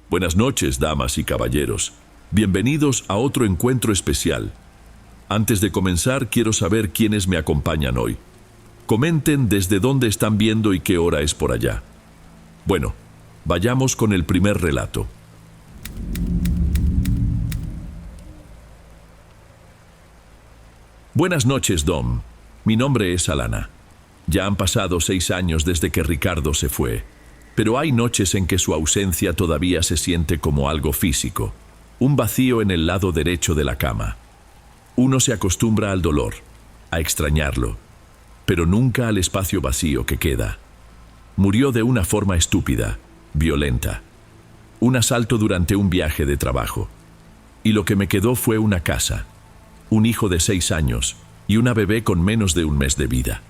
Buenas noches, damas y caballeros. Bienvenidos a otro encuentro especial. Antes de comenzar, quiero saber quiénes me acompañan hoy. Comenten desde dónde están viendo y qué hora es por allá. Bueno, vayamos con el primer relato. Buenas noches, Dom. Mi nombre es Alana. Ya han pasado 6 años desde que Ricardo se fue, pero hay noches en que su ausencia todavía se siente como algo físico, un vacío en el lado derecho de la cama. Uno se acostumbra al dolor, a extrañarlo, pero nunca al espacio vacío que queda. Murió de una forma estúpida, violenta. Un asalto durante un viaje de trabajo. Y lo que me quedó fue una casa, un hijo de 6 años y una bebé con menos de un mes de vida.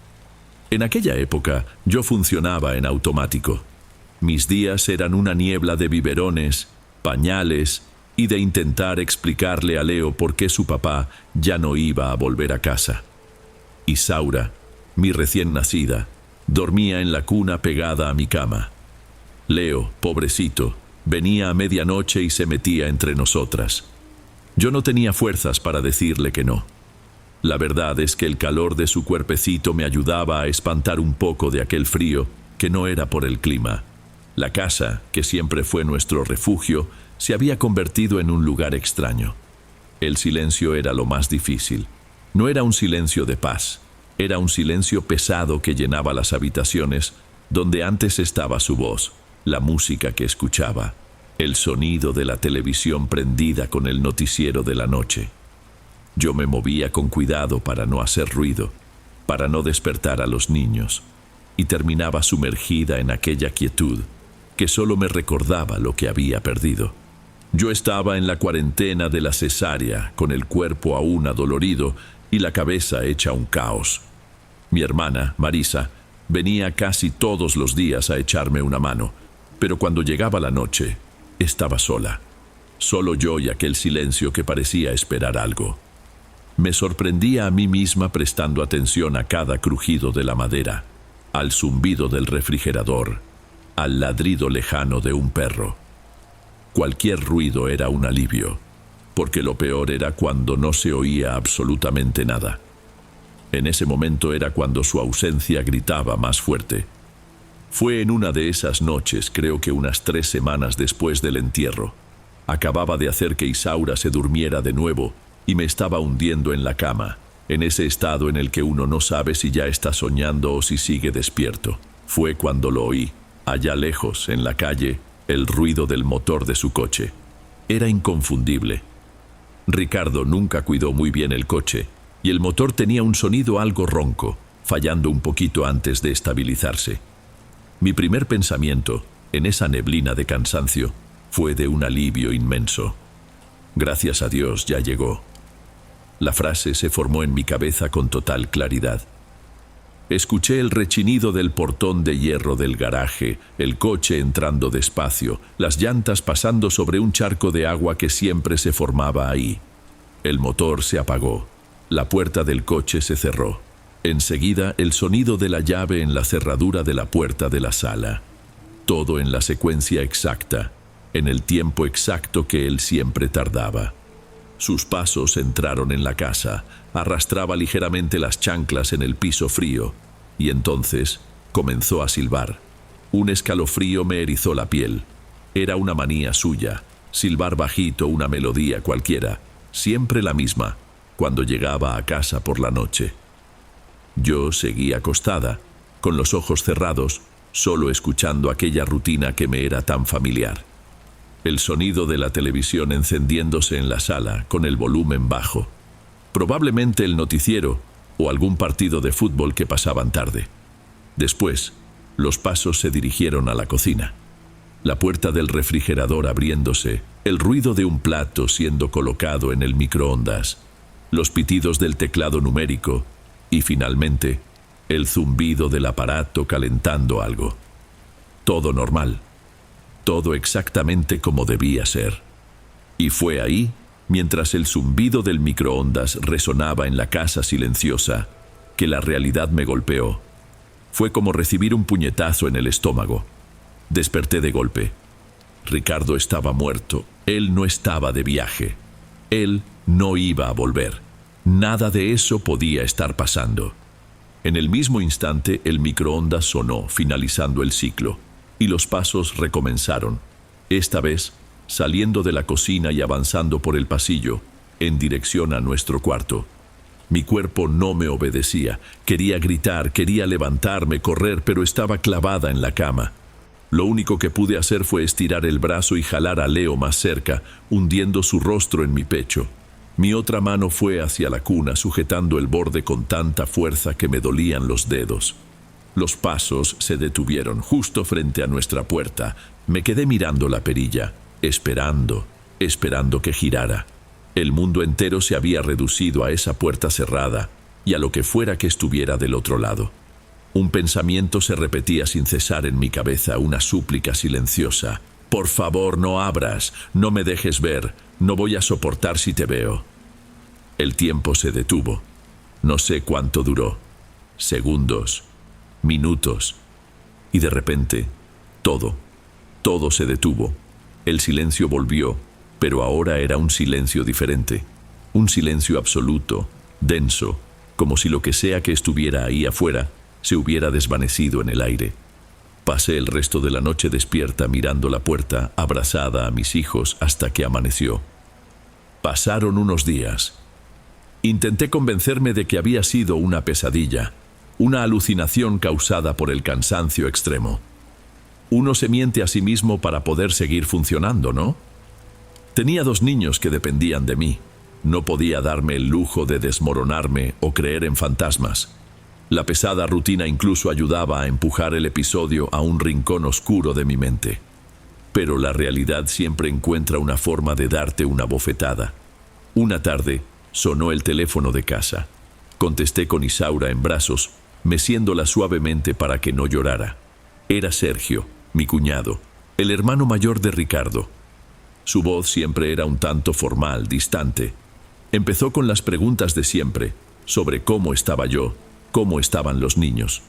En aquella época yo funcionaba en automático. Mis días eran una niebla de biberones, pañales y de intentar explicarle a Leo por qué su papá ya no iba a volver a casa. Isaura, mi recién nacida, dormía en la cuna pegada a mi cama. Leo, pobrecito, venía a medianoche y se metía entre nosotras. Yo no tenía fuerzas para decirle que no. La verdad es que el calor de su cuerpecito me ayudaba a espantar un poco de aquel frío que no era por el clima. La casa, que siempre fue nuestro refugio, se había convertido en un lugar extraño. El silencio era lo más difícil. No era un silencio de paz, era un silencio pesado que llenaba las habitaciones donde antes estaba su voz, la música que escuchaba, el sonido de la televisión prendida con el noticiero de la noche. Yo me movía con cuidado para no hacer ruido, para no despertar a los niños, y terminaba sumergida en aquella quietud que solo me recordaba lo que había perdido. Yo estaba en la cuarentena de la cesárea, con el cuerpo aún adolorido y la cabeza hecha un caos. Mi hermana, Marisa, venía casi todos los días a echarme una mano, pero cuando llegaba la noche, estaba sola. Solo yo y aquel silencio que parecía esperar algo. Me sorprendía a mí misma prestando atención a cada crujido de la madera, al zumbido del refrigerador, al ladrido lejano de un perro. Cualquier ruido era un alivio, porque lo peor era cuando no se oía absolutamente nada. En ese momento era cuando su ausencia gritaba más fuerte. Fue en una de esas noches, creo que unas 3 semanas después del entierro. Acababa de hacer que Isaura se durmiera de nuevo y me estaba hundiendo en la cama, en ese estado en el que uno no sabe si ya está soñando o si sigue despierto. Fue cuando lo oí, allá lejos, en la calle, el ruido del motor de su coche. Era inconfundible. Ricardo nunca cuidó muy bien el coche, y el motor tenía un sonido algo ronco, fallando un poquito antes de estabilizarse. Mi primer pensamiento, en esa neblina de cansancio, fue de un alivio inmenso. Gracias a Dios ya llegó. La frase se formó en mi cabeza con total claridad. Escuché el rechinido del portón de hierro del garaje, el coche entrando despacio, las llantas pasando sobre un charco de agua que siempre se formaba ahí. El motor se apagó. La puerta del coche se cerró. Enseguida, el sonido de la llave en la cerradura de la puerta de la sala. Todo en la secuencia exacta, en el tiempo exacto que él siempre tardaba. Sus pasos entraron en la casa, arrastraba ligeramente las chanclas en el piso frío, y entonces comenzó a silbar. Un escalofrío me erizó la piel. Era una manía suya, silbar bajito una melodía cualquiera, siempre la misma, cuando llegaba a casa por la noche. Yo seguí acostada, con los ojos cerrados, solo escuchando aquella rutina que me era tan familiar. El sonido de la televisión encendiéndose en la sala, con el volumen bajo. Probablemente el noticiero o algún partido de fútbol que pasaban tarde. Después, los pasos se dirigieron a la cocina. La puerta del refrigerador abriéndose, el ruido de un plato siendo colocado en el microondas, los pitidos del teclado numérico y, finalmente, el zumbido del aparato calentando algo. Todo normal. Todo exactamente como debía ser. Y fue ahí, mientras el zumbido del microondas resonaba en la casa silenciosa, que la realidad me golpeó. Fue como recibir un puñetazo en el estómago. Desperté de golpe. Ricardo estaba muerto. Él no estaba de viaje. Él no iba a volver. Nada de eso podía estar pasando. En el mismo instante, el microondas sonó, finalizando el ciclo, y los pasos recomenzaron. Esta vez, saliendo de la cocina y avanzando por el pasillo, en dirección a nuestro cuarto. Mi cuerpo no me obedecía. Quería gritar, quería levantarme, correr, pero estaba clavada en la cama. Lo único que pude hacer fue estirar el brazo y jalar a Leo más cerca, hundiendo su rostro en mi pecho. Mi otra mano fue hacia la cuna, sujetando el borde con tanta fuerza que me dolían los dedos. Los pasos se detuvieron justo frente a nuestra puerta. Me quedé mirando la perilla, esperando que girara. El mundo entero se había reducido a esa puerta cerrada y a lo que fuera que estuviera del otro lado. Un pensamiento se repetía sin cesar en mi cabeza, una súplica silenciosa. «Por favor, no abras, no me dejes ver, no voy a soportar si te veo». El tiempo se detuvo. No sé cuánto duró. Segundos, minutos. Y de repente, todo se detuvo. El silencio volvió, pero ahora era un silencio diferente. Un silencio absoluto, denso, como si lo que sea que estuviera ahí afuera se hubiera desvanecido en el aire. Pasé el resto de la noche despierta mirando la puerta, abrazada a mis hijos hasta que amaneció. Pasaron unos días. Intenté convencerme de que había sido una pesadilla, una alucinación causada por el cansancio extremo. Uno se miente a sí mismo para poder seguir funcionando, ¿no? Tenía 2 niños que dependían de mí. No podía darme el lujo de desmoronarme o creer en fantasmas. La pesada rutina incluso ayudaba a empujar el episodio a un rincón oscuro de mi mente. Pero la realidad siempre encuentra una forma de darte una bofetada. Una tarde, sonó el teléfono de casa. Contesté con Isaura en brazos, meciéndola suavemente para que no llorara. Era Sergio, mi cuñado, el hermano mayor de Ricardo. Su voz siempre era un tanto formal, distante. Empezó con las preguntas de siempre, sobre cómo estaba yo, cómo estaban los niños.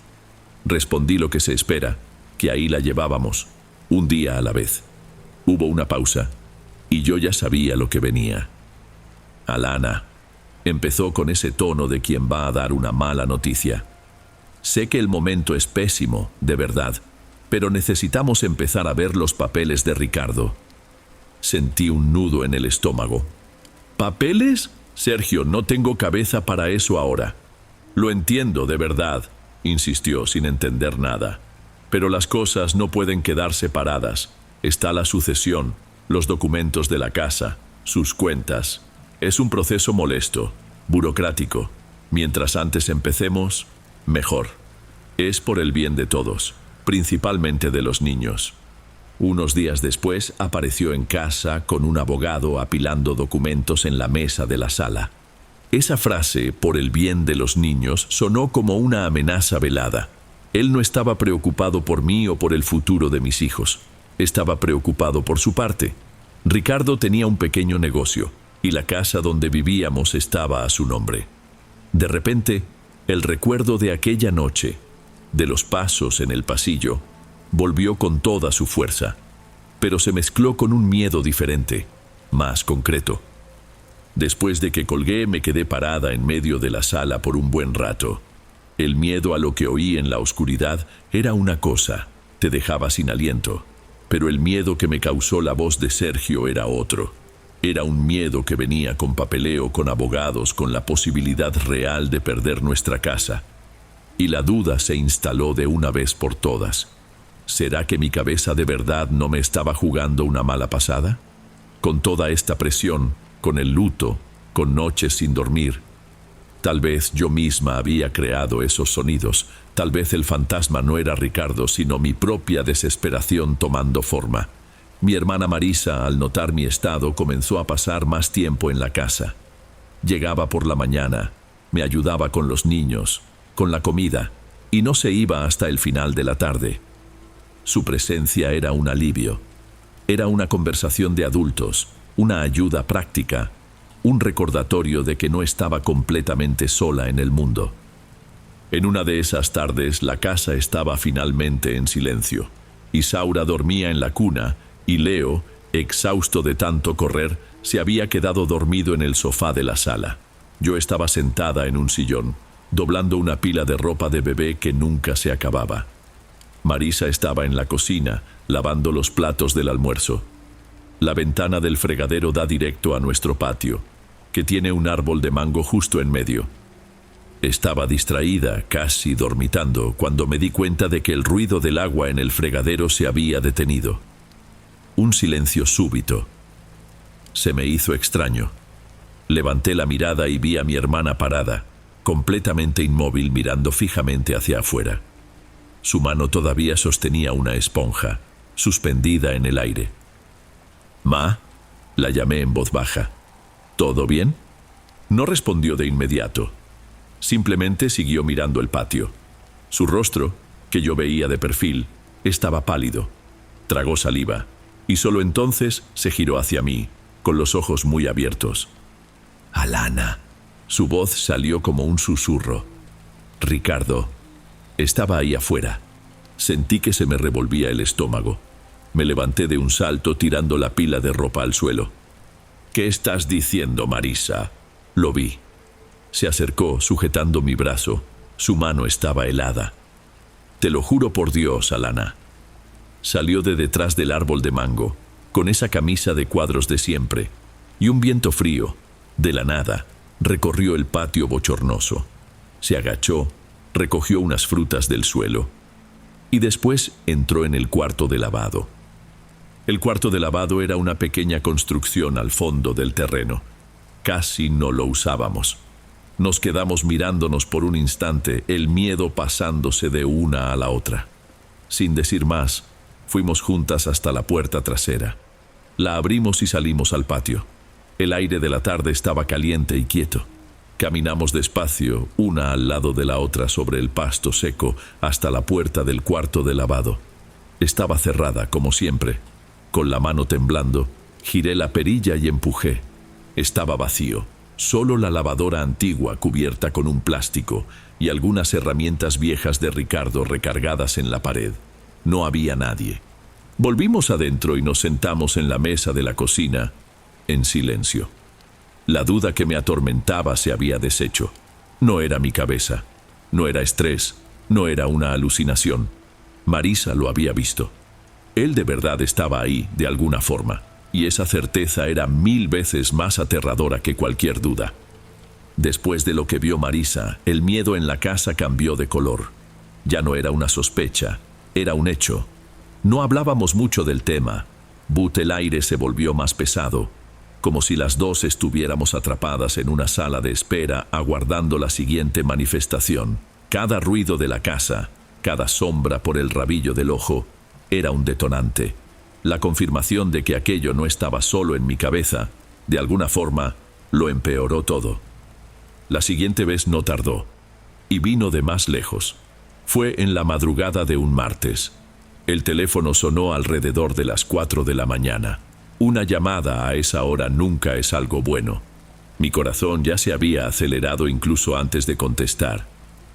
Respondí lo que se espera, que ahí la llevábamos, un día a la vez. Hubo una pausa, y yo ya sabía lo que venía. Alana, empezó con ese tono de quien va a dar una mala noticia. Sé que el momento es pésimo, de verdad, pero necesitamos empezar a ver los papeles de Ricardo. Sentí un nudo en el estómago. ¿Papeles? Sergio, no tengo cabeza para eso ahora. Lo entiendo, de verdad, insistió sin entender nada. Pero las cosas no pueden quedar separadas. Está la sucesión, los documentos de la casa, sus cuentas. Es un proceso molesto, burocrático. Mientras antes empecemos, mejor. Es por el bien de todos, principalmente de los niños. Unos días después apareció en casa con un abogado apilando documentos en la mesa de la sala. Esa frase, por el bien de los niños, sonó como una amenaza velada. Él no estaba preocupado por mí o por el futuro de mis hijos. Estaba preocupado por su parte. Ricardo tenía un pequeño negocio, y la casa donde vivíamos estaba a su nombre. De repente, el recuerdo de aquella noche, de los pasos en el pasillo, volvió con toda su fuerza, pero se mezcló con un miedo diferente, más concreto. Después de que colgué, me quedé parada en medio de la sala por un buen rato. El miedo a lo que oí en la oscuridad era una cosa, te dejaba sin aliento, pero el miedo que me causó la voz de Sergio era otro. Era un miedo que venía con papeleo, con abogados, con la posibilidad real de perder nuestra casa. Y la duda se instaló de una vez por todas. ¿Será que mi cabeza de verdad no me estaba jugando una mala pasada? Con toda esta presión, con el luto, con noches sin dormir. Tal vez yo misma había creado esos sonidos. Tal vez el fantasma no era Ricardo, sino mi propia desesperación tomando forma. Mi hermana Marisa, al notar mi estado, comenzó a pasar más tiempo en la casa. Llegaba por la mañana, me ayudaba con los niños, con la comida, y no se iba hasta el final de la tarde. Su presencia era un alivio. Era una conversación de adultos, una ayuda práctica, un recordatorio de que no estaba completamente sola en el mundo. En una de esas tardes, la casa estaba finalmente en silencio. Isaura dormía en la cuna y Leo, exhausto de tanto correr, se había quedado dormido en el sofá de la sala. Yo estaba sentada en un sillón, doblando una pila de ropa de bebé que nunca se acababa. Marisa estaba en la cocina, lavando los platos del almuerzo. La ventana del fregadero da directo a nuestro patio, que tiene un árbol de mango justo en medio. Estaba distraída, casi dormitando, cuando me di cuenta de que el ruido del agua en el fregadero se había detenido. Un silencio súbito. Se me hizo extraño. Levanté la mirada y vi a mi hermana parada, completamente inmóvil, mirando fijamente hacia afuera. Su mano todavía sostenía una esponja, suspendida en el aire. «Ma», la llamé en voz baja. «¿Todo bien?». No respondió de inmediato. Simplemente siguió mirando el patio. Su rostro, que yo veía de perfil, estaba pálido. Tragó saliva, y solo entonces se giró hacia mí, con los ojos muy abiertos. «Alana». Su voz salió como un susurro. «Ricardo». Estaba ahí afuera. Sentí que se me revolvía el estómago. Me levanté de un salto tirando la pila de ropa al suelo. «¿Qué estás diciendo, Marisa?». Lo vi. Se acercó sujetando mi brazo. Su mano estaba helada. «Te lo juro por Dios, Alana». Salió de detrás del árbol de mango, con esa camisa de cuadros de siempre, y un viento frío, de la nada, recorrió el patio bochornoso. Se agachó, recogió unas frutas del suelo y después entró en el cuarto de lavado. El cuarto de lavado era una pequeña construcción al fondo del terreno. Casi no lo usábamos. Nos quedamos mirándonos por un instante, el miedo pasándose de una a la otra. Sin decir más, fuimos juntas hasta la puerta trasera. La abrimos y salimos al patio. El aire de la tarde estaba caliente y quieto. Caminamos despacio, una al lado de la otra sobre el pasto seco, hasta la puerta del cuarto de lavado. Estaba cerrada, como siempre. Con la mano temblando, giré la perilla y empujé. Estaba vacío. Solo la lavadora antigua cubierta con un plástico y algunas herramientas viejas de Ricardo recargadas en la pared. No había nadie. Volvimos adentro y nos sentamos en la mesa de la cocina, en silencio. La duda que me atormentaba se había deshecho. No era mi cabeza, no era estrés, no era una alucinación. Marisa lo había visto. Él de verdad estaba ahí, de alguna forma, y esa certeza era 1000 veces más aterradora que cualquier duda. Después de lo que vio Marisa, el miedo en la casa cambió de color. Ya no era una sospecha, era un hecho. No hablábamos mucho del tema. El aire se volvió más pesado, como si las dos estuviéramos atrapadas en una sala de espera aguardando la siguiente manifestación. Cada ruido de la casa, cada sombra por el rabillo del ojo, era un detonante. La confirmación de que aquello no estaba solo en mi cabeza, de alguna forma, lo empeoró todo. La siguiente vez no tardó, y vino de más lejos. Fue en la madrugada de un martes. El teléfono sonó alrededor de las 4 de la mañana. Una llamada a esa hora nunca es algo bueno. Mi corazón ya se había acelerado incluso antes de contestar.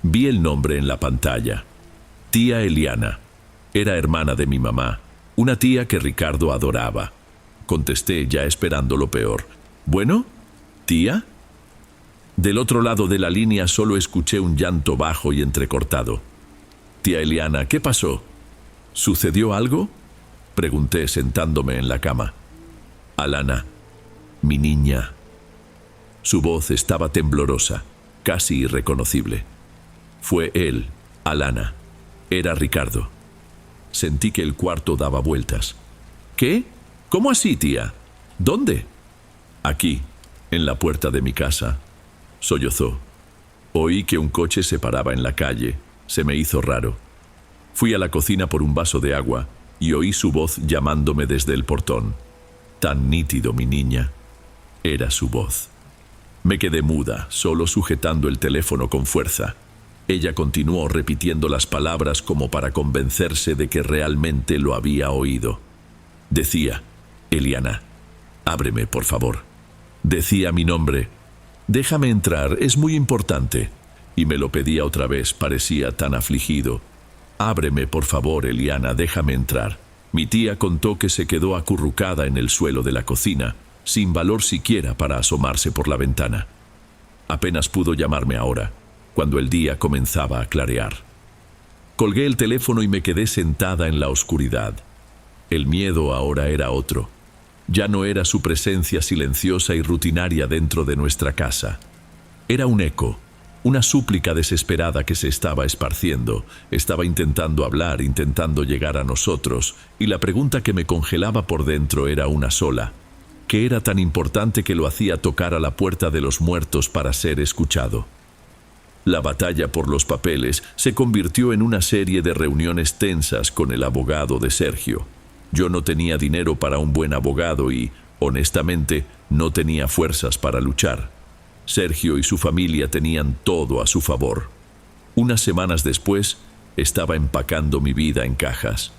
Vi el nombre en la pantalla. Tía Eliana. Era hermana de mi mamá, una tía que Ricardo adoraba. Contesté ya esperando lo peor. «¿Bueno? ¿Tía?». Del otro lado de la línea solo escuché un llanto bajo y entrecortado. «Tía Eliana, ¿qué pasó? ¿Sucedió algo?», pregunté sentándome en la cama. «Alana, mi niña». Su voz estaba temblorosa, casi irreconocible. Fue él, Alana. Era Ricardo. Sentí que el cuarto daba vueltas. «¿Qué? ¿Cómo así, tía? ¿Dónde?». «Aquí, en la puerta de mi casa», sollozó. Oí que un coche se paraba en la calle. Se me hizo raro. Fui a la cocina por un vaso de agua y oí su voz llamándome desde el portón. Tan nítido, mi niña. Era su voz. Me quedé muda, solo sujetando el teléfono con fuerza. Ella continuó repitiendo las palabras como para convencerse de que realmente lo había oído. Decía: «Eliana, ábreme, por favor». Decía mi nombre. «Déjame entrar, es muy importante». Y me lo pedía otra vez, parecía tan afligido. «Ábreme, por favor, Eliana, déjame entrar. Mi tía contó que se quedó acurrucada en el suelo de la cocina, sin valor siquiera para asomarse por la ventana. Apenas pudo llamarme ahora, cuando el día comenzaba a clarear. Colgué el teléfono y me quedé sentada en la oscuridad. El miedo ahora era otro. Ya no era su presencia silenciosa y rutinaria dentro de nuestra casa. Era un eco, una súplica desesperada que se estaba esparciendo, estaba intentando hablar, intentando llegar a nosotros, y la pregunta que me congelaba por dentro era una sola: ¿qué era tan importante que lo hacía tocar a la puerta de los muertos para ser escuchado? La batalla por los papeles se convirtió en una serie de reuniones tensas con el abogado de Sergio. Yo no tenía dinero para un buen abogado y, honestamente, no tenía fuerzas para luchar. Sergio y su familia tenían todo a su favor. Unas semanas después, estaba empacando mi vida en cajas.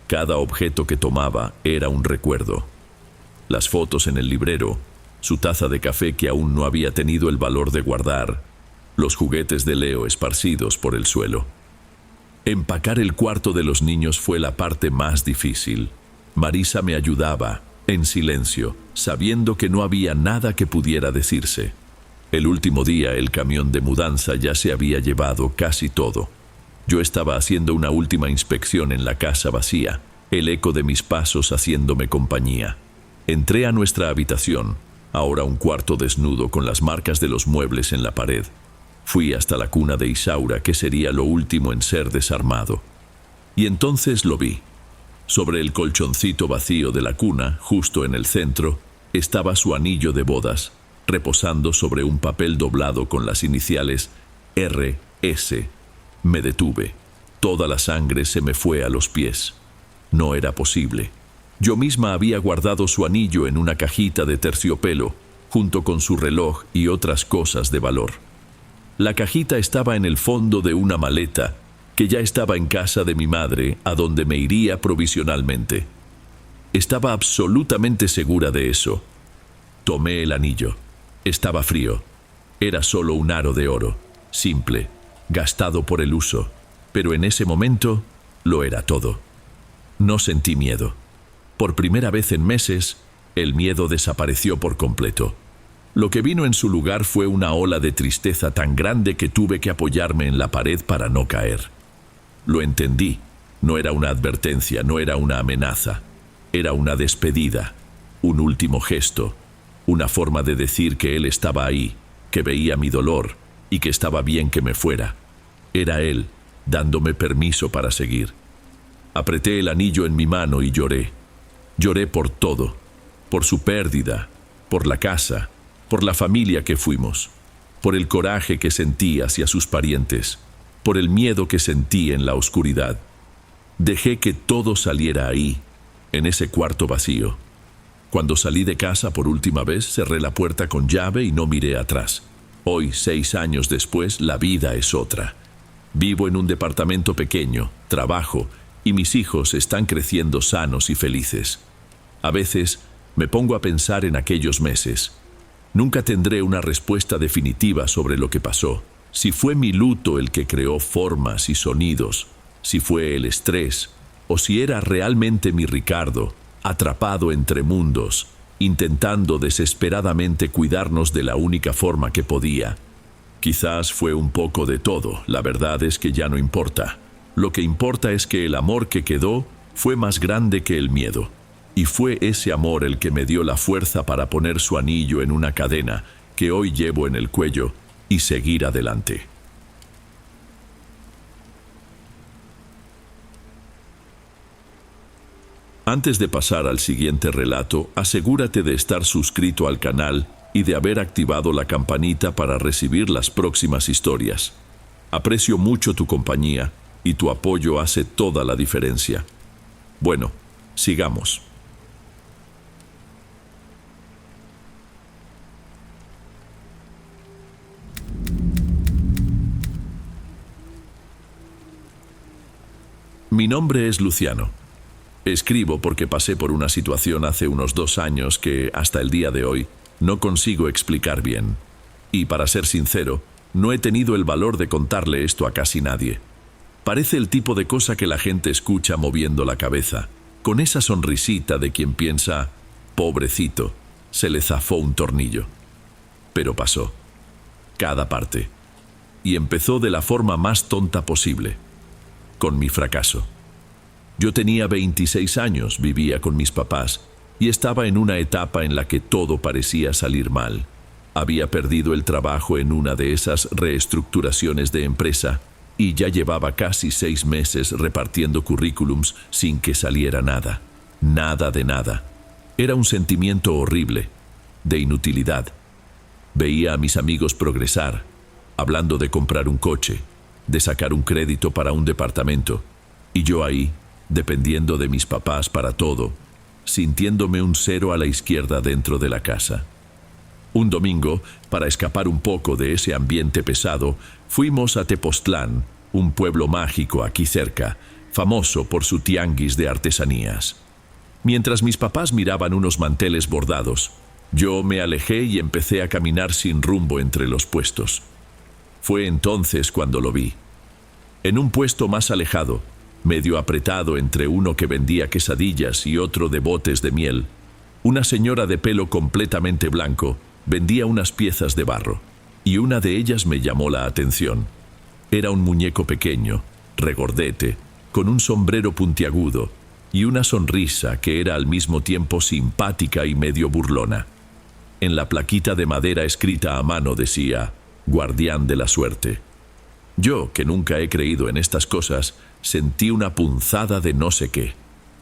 Cada objeto que tomaba era un recuerdo. Las fotos en el librero, su taza de café que aún no había tenido el valor de guardar, los juguetes de Leo esparcidos por el suelo. Empacar el cuarto de los niños fue la parte más difícil. Marisa me ayudaba, en silencio, sabiendo que no había nada que pudiera decirse. El último día el camión de mudanza ya se había llevado casi todo. Yo estaba haciendo una última inspección en la casa vacía, el eco de mis pasos haciéndome compañía. Entré a nuestra habitación, ahora un cuarto desnudo con las marcas de los muebles en la pared. Fui hasta la cuna de Isaura, que sería lo último en ser desarmado. Y entonces lo vi. Sobre el colchoncito vacío de la cuna, justo en el centro, estaba su anillo de bodas, reposando sobre un papel doblado con las iniciales R.S. Me detuve. Toda la sangre se me fue a los pies. No era posible. Yo misma había guardado su anillo en una cajita de terciopelo, junto con su reloj y otras cosas de valor. La cajita estaba en el fondo de una maleta que ya estaba en casa de mi madre, a donde me iría provisionalmente. Estaba absolutamente segura de eso. Tomé el anillo. Estaba frío. Era solo un aro de oro, simple, gastado por el uso, pero en ese momento lo era todo. No sentí miedo. Por primera vez en meses, el miedo desapareció por completo. Lo que vino en su lugar fue una ola de tristeza tan grande que tuve que apoyarme en la pared para no caer. Lo entendí. No era una advertencia, no era una amenaza. Era una despedida, un último gesto, una forma de decir que él estaba ahí, que veía mi dolor y que estaba bien que me fuera. Era él, dándome permiso para seguir. Apreté el anillo en mi mano y lloré. Lloré por todo, por su pérdida, por la casa, por la familia que fuimos, por el coraje que sentí hacia sus parientes, por el miedo que sentí en la oscuridad. Dejé que todo saliera ahí, en ese cuarto vacío. Cuando salí de casa por última vez, cerré la puerta con llave y no miré atrás. Hoy, 6 años después, la vida es otra. Vivo en un departamento pequeño, trabajo, y mis hijos están creciendo sanos y felices. A veces me pongo a pensar en aquellos meses. Nunca tendré una respuesta definitiva sobre lo que pasó. Si fue mi luto el que creó formas y sonidos, si fue el estrés, o si era realmente mi Ricardo, atrapado entre mundos, intentando desesperadamente cuidarnos de la única forma que podía. Quizás fue un poco de todo, la verdad es que ya no importa. Lo que importa es que el amor que quedó fue más grande que el miedo. Y fue ese amor el que me dio la fuerza para poner su anillo en una cadena que hoy llevo en el cuello y seguir adelante. Antes de pasar al siguiente relato, asegúrate de estar suscrito al canal y de haber activado la campanita para recibir las próximas historias. Aprecio mucho tu compañía y tu apoyo hace toda la diferencia. Bueno, sigamos. Mi nombre es Luciano. Escribo porque pasé por una situación hace unos 2 años que, hasta el día de hoy, no consigo explicar bien. Y, para ser sincero, no he tenido el valor de contarle esto a casi nadie. Parece el tipo de cosa que la gente escucha moviendo la cabeza. con esa sonrisita de quien piensa, pobrecito, se le zafó un tornillo. Pero pasó. Cada parte. Y empezó de la forma más tonta posible, con mi fracaso. Yo tenía 26 años, vivía con mis papás, y estaba en una etapa en la que todo parecía salir mal. Había perdido el trabajo en una de esas reestructuraciones de empresa, y ya llevaba casi 6 meses repartiendo currículums sin que saliera nada. Nada de nada. Era un sentimiento horrible, de inutilidad. Veía a mis amigos progresar, hablando de comprar un coche, de sacar un crédito para un departamento, y yo ahí, dependiendo de mis papás para todo, sintiéndome un cero a la izquierda dentro de la casa. Un domingo, para escapar un poco de ese ambiente pesado, fuimos a Tepoztlán, un pueblo mágico aquí cerca, famoso por su tianguis de artesanías. Mientras mis papás miraban unos manteles bordados, yo me alejé y empecé a caminar sin rumbo entre los puestos. Fue entonces cuando lo vi. En un puesto más alejado, medio apretado entre uno que vendía quesadillas y otro de botes de miel, una señora de pelo completamente blanco vendía unas piezas de barro, y una de ellas me llamó la atención. Era un muñeco pequeño, regordete, con un sombrero puntiagudo y una sonrisa que era al mismo tiempo simpática y medio burlona. En la plaquita de madera escrita a mano decía, «Guardián de la suerte». Yo, que nunca he creído en estas cosas, sentí una punzada de no sé qué.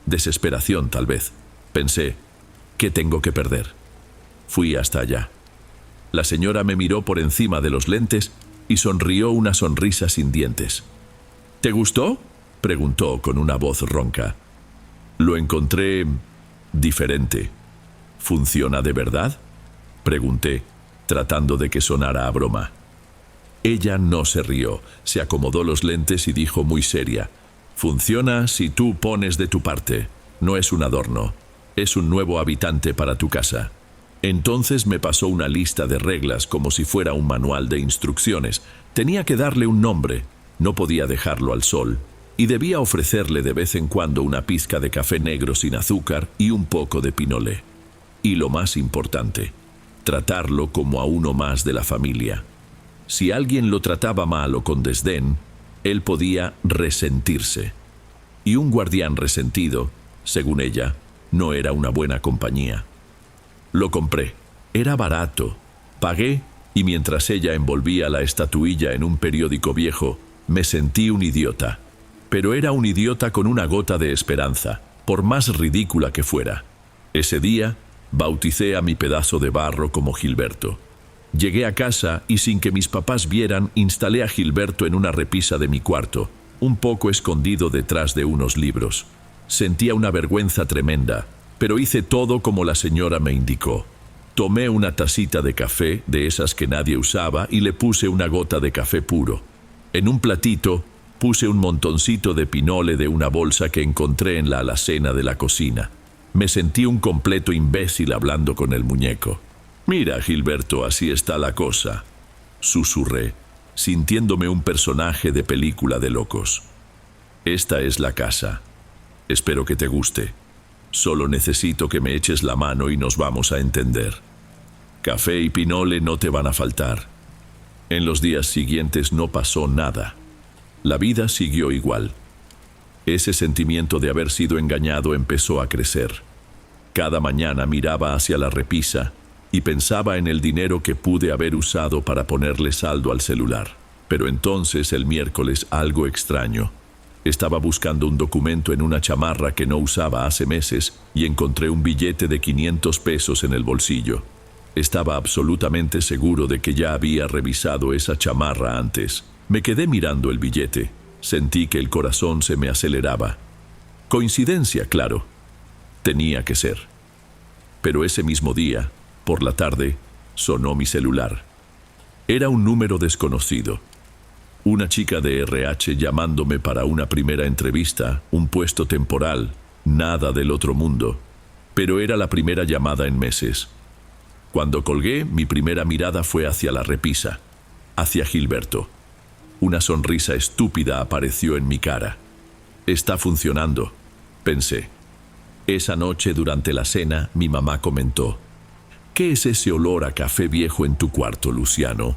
Desesperación, tal vez. Pensé, ¿qué tengo que perder? Fui hasta allá. La señora me miró por encima de los lentes y sonrió una sonrisa sin dientes. «¿Te gustó?», preguntó con una voz ronca. «Lo encontré diferente. ¿Funciona de verdad?», pregunté, tratando de que sonara a broma. Ella no se rió, se acomodó los lentes y dijo muy seria, «Funciona si tú pones de tu parte. No es un adorno. Es un nuevo habitante para tu casa». Entonces me pasó una lista de reglas como si fuera un manual de instrucciones. Tenía que darle un nombre, no podía dejarlo al sol, y debía ofrecerle de vez en cuando una pizca de café negro sin azúcar y un poco de pinolé. Y lo más importante, tratarlo como a uno más de la familia. Si alguien lo trataba mal o con desdén, él podía resentirse. Y un guardián resentido, según ella, no era una buena compañía. Lo compré. Era barato. Pagué, y mientras ella envolvía la estatuilla en un periódico viejo, me sentí un idiota. Pero era un idiota con una gota de esperanza, por más ridícula que fuera. Ese día, bauticé a mi pedazo de barro como Gilberto. Llegué a casa y sin que mis papás vieran, instalé a Gilberto en una repisa de mi cuarto, un poco escondido detrás de unos libros. Sentía una vergüenza tremenda, pero hice todo como la señora me indicó. Tomé una tacita de café, de esas que nadie usaba, y le puse una gota de café puro. En un platito, puse un montoncito de pinole de una bolsa que encontré en la alacena de la cocina. Me sentí un completo imbécil hablando con el muñeco. «Mira, Gilberto, así está la cosa», susurré, sintiéndome un personaje de película de locos. «Esta es la casa. Espero que te guste. Solo necesito que me eches la mano y nos vamos a entender. Café y pinole no te van a faltar». En los días siguientes no pasó nada. La vida siguió igual. Ese sentimiento de haber sido engañado empezó a crecer. Cada mañana miraba hacia la repisa y pensaba en el dinero que pude haber usado para ponerle saldo al celular. Pero entonces el miércoles algo extraño. Estaba buscando un documento en una chamarra que no usaba hace meses y encontré un billete de 500 pesos en el bolsillo. Estaba absolutamente seguro de que ya había revisado esa chamarra antes. Me quedé mirando el billete. Sentí que el corazón se me aceleraba. Coincidencia, claro. Tenía que ser. Pero ese mismo día, por la tarde, sonó mi celular. Era un número desconocido. Una chica de RH llamándome para una primera entrevista, un puesto temporal, nada del otro mundo. Pero era la primera llamada en meses. Cuando colgué, mi primera mirada fue hacia la repisa, hacia Gilberto. Una sonrisa estúpida apareció en mi cara. «Está funcionando», pensé. Esa noche, durante la cena, mi mamá comentó: «¿Qué es ese olor a café viejo en tu cuarto, Luciano?».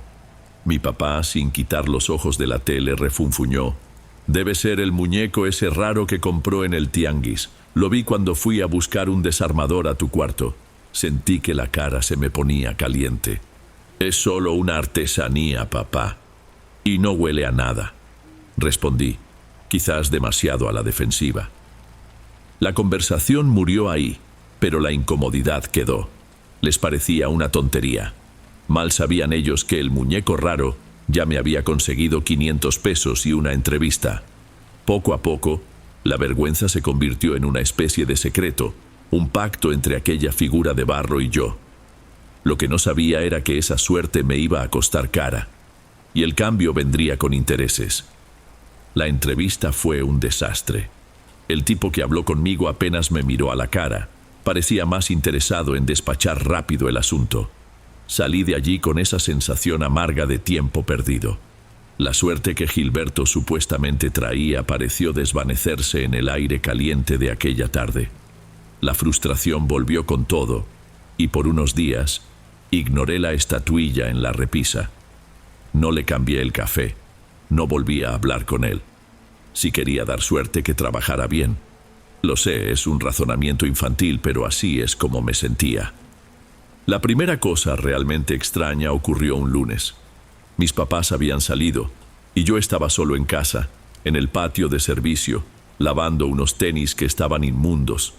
Mi papá, sin quitar los ojos de la tele, refunfuñó: «Debe ser el muñeco ese raro que compró en el tianguis. Lo vi cuando fui a buscar un desarmador a tu cuarto. Sentí que la cara se me ponía caliente». «Es solo una artesanía, papá. Y no huele a nada», respondí, quizás demasiado a la defensiva. La conversación murió ahí, pero la incomodidad quedó. Les parecía una tontería. Mal sabían ellos que el muñeco raro ya me había conseguido 500 pesos y una entrevista. Poco a poco, la vergüenza se convirtió en una especie de secreto, un pacto entre aquella figura de barro y yo. Lo que no sabía era que esa suerte me iba a costar cara, y el cambio vendría con intereses. La entrevista fue un desastre. El tipo que habló conmigo apenas me miró a la cara. Parecía más interesado en despachar rápido el asunto. Salí de allí con esa sensación amarga de tiempo perdido. La suerte que Gilberto supuestamente traía pareció desvanecerse en el aire caliente de aquella tarde. La frustración volvió con todo, y por unos días ignoré la estatuilla en la repisa. No le cambié el café, no volví a hablar con él. Si quería dar suerte, que trabajara bien. Lo sé, es un razonamiento infantil, pero así es como me sentía. La primera cosa realmente extraña ocurrió un lunes. Mis papás habían salido, y yo estaba solo en casa, en el patio de servicio, lavando unos tenis que estaban inmundos.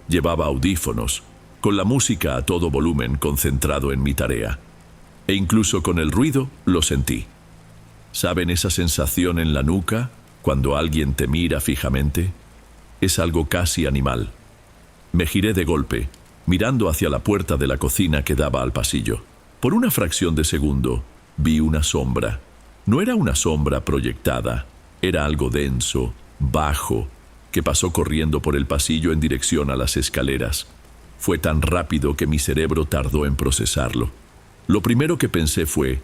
Llevaba audífonos, con la música a todo volumen, concentrado en mi tarea. E incluso con el ruido lo sentí. ¿Saben esa sensación en la nuca cuando alguien te mira fijamente? Es algo casi animal. Me giré de golpe, mirando hacia la puerta de la cocina que daba al pasillo. Por una fracción de segundo, vi una sombra. No era una sombra proyectada, era algo denso, bajo, que pasó corriendo por el pasillo en dirección a las escaleras. Fue tan rápido que mi cerebro tardó en procesarlo. Lo primero que pensé fue: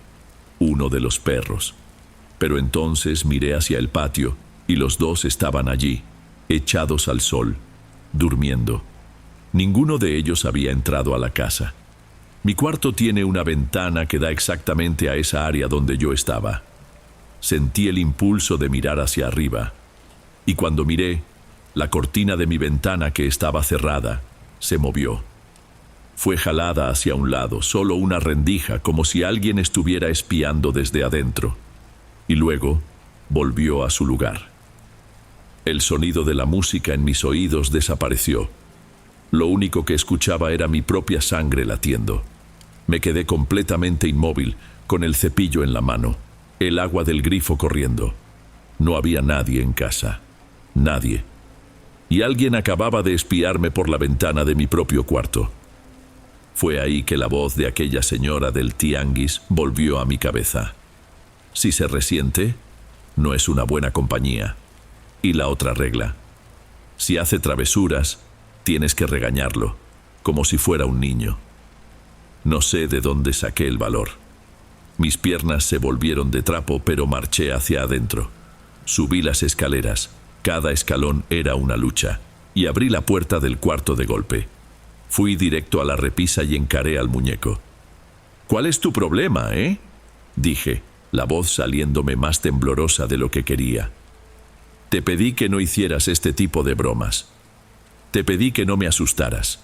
uno de los perros. Pero entonces miré hacia el patio, y los dos estaban allí, echados al sol, durmiendo. Ninguno de ellos había entrado a la casa. Mi cuarto tiene una ventana que da exactamente a esa área donde yo estaba. Sentí el impulso de mirar hacia arriba, y cuando miré, la cortina de mi ventana, que estaba cerrada, se movió. Fue jalada hacia un lado, solo una rendija, como si alguien estuviera espiando desde adentro, y luego volvió a su lugar. El sonido de la música en mis oídos desapareció. Lo único que escuchaba era mi propia sangre latiendo. Me quedé completamente inmóvil, con el cepillo en la mano, el agua del grifo corriendo. No había nadie en casa. Nadie. Y alguien acababa de espiarme por la ventana de mi propio cuarto. Fue ahí que la voz de aquella señora del tianguis volvió a mi cabeza. Si se resiente, no es una buena compañía. Y la otra regla: si hace travesuras, tienes que regañarlo, como si fuera un niño. No sé de dónde saqué el valor. Mis piernas se volvieron de trapo, pero marché hacia adentro. Subí las escaleras. Cada escalón era una lucha, y abrí la puerta del cuarto de golpe. Fui directo a la repisa y encaré al muñeco. «¿Cuál es tu problema, dije, la voz saliéndome más temblorosa de lo que quería. «Te pedí que no hicieras este tipo de bromas. Te pedí que no me asustaras».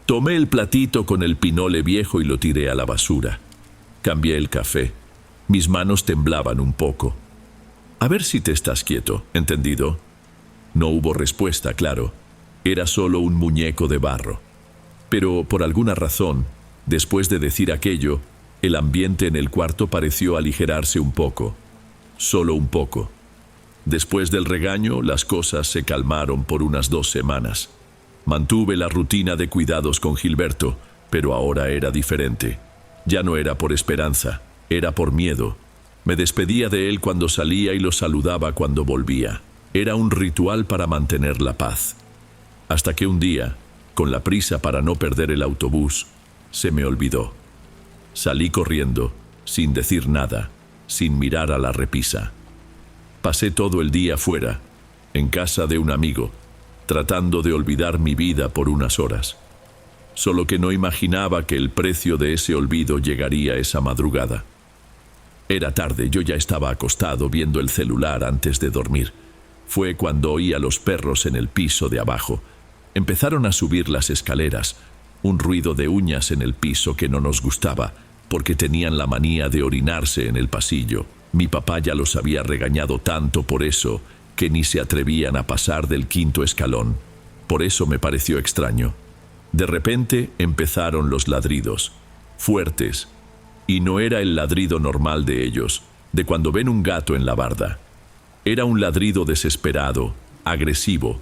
Tomé el platito con el pinole viejo y lo tiré a la basura. Cambié el café. Mis manos temblaban un poco. «A ver si te estás quieto, ¿entendido?». No hubo respuesta, claro. Era solo un muñeco de barro. Pero por alguna razón, después de decir aquello, el ambiente en el cuarto pareció aligerarse un poco. Solo un poco. Después del regaño, las cosas se calmaron por unas 2 semanas. Mantuve la rutina de cuidados con Gilberto, pero ahora era diferente. Ya no era por esperanza, era por miedo. Me despedía de él cuando salía y lo saludaba cuando volvía. Era un ritual para mantener la paz. Hasta que un día, con la prisa para no perder el autobús, se me olvidó. Salí corriendo, sin decir nada, sin mirar a la repisa. Pasé todo el día fuera, en casa de un amigo, tratando de olvidar mi vida por unas horas. Solo que no imaginaba que el precio de ese olvido llegaría esa madrugada. Era tarde, yo ya estaba acostado viendo el celular antes de dormir. Fue cuando oí a los perros en el piso de abajo. Empezaron a subir las escaleras, un ruido de uñas en el piso que no nos gustaba, porque tenían la manía de orinarse en el pasillo. Mi papá ya los había regañado tanto por eso, que ni se atrevían a pasar del 5.º escalón. Por eso me pareció extraño. De repente empezaron los ladridos, fuertes, y no era el ladrido normal de ellos, de cuando ven un gato en la barda. Era un ladrido desesperado, agresivo,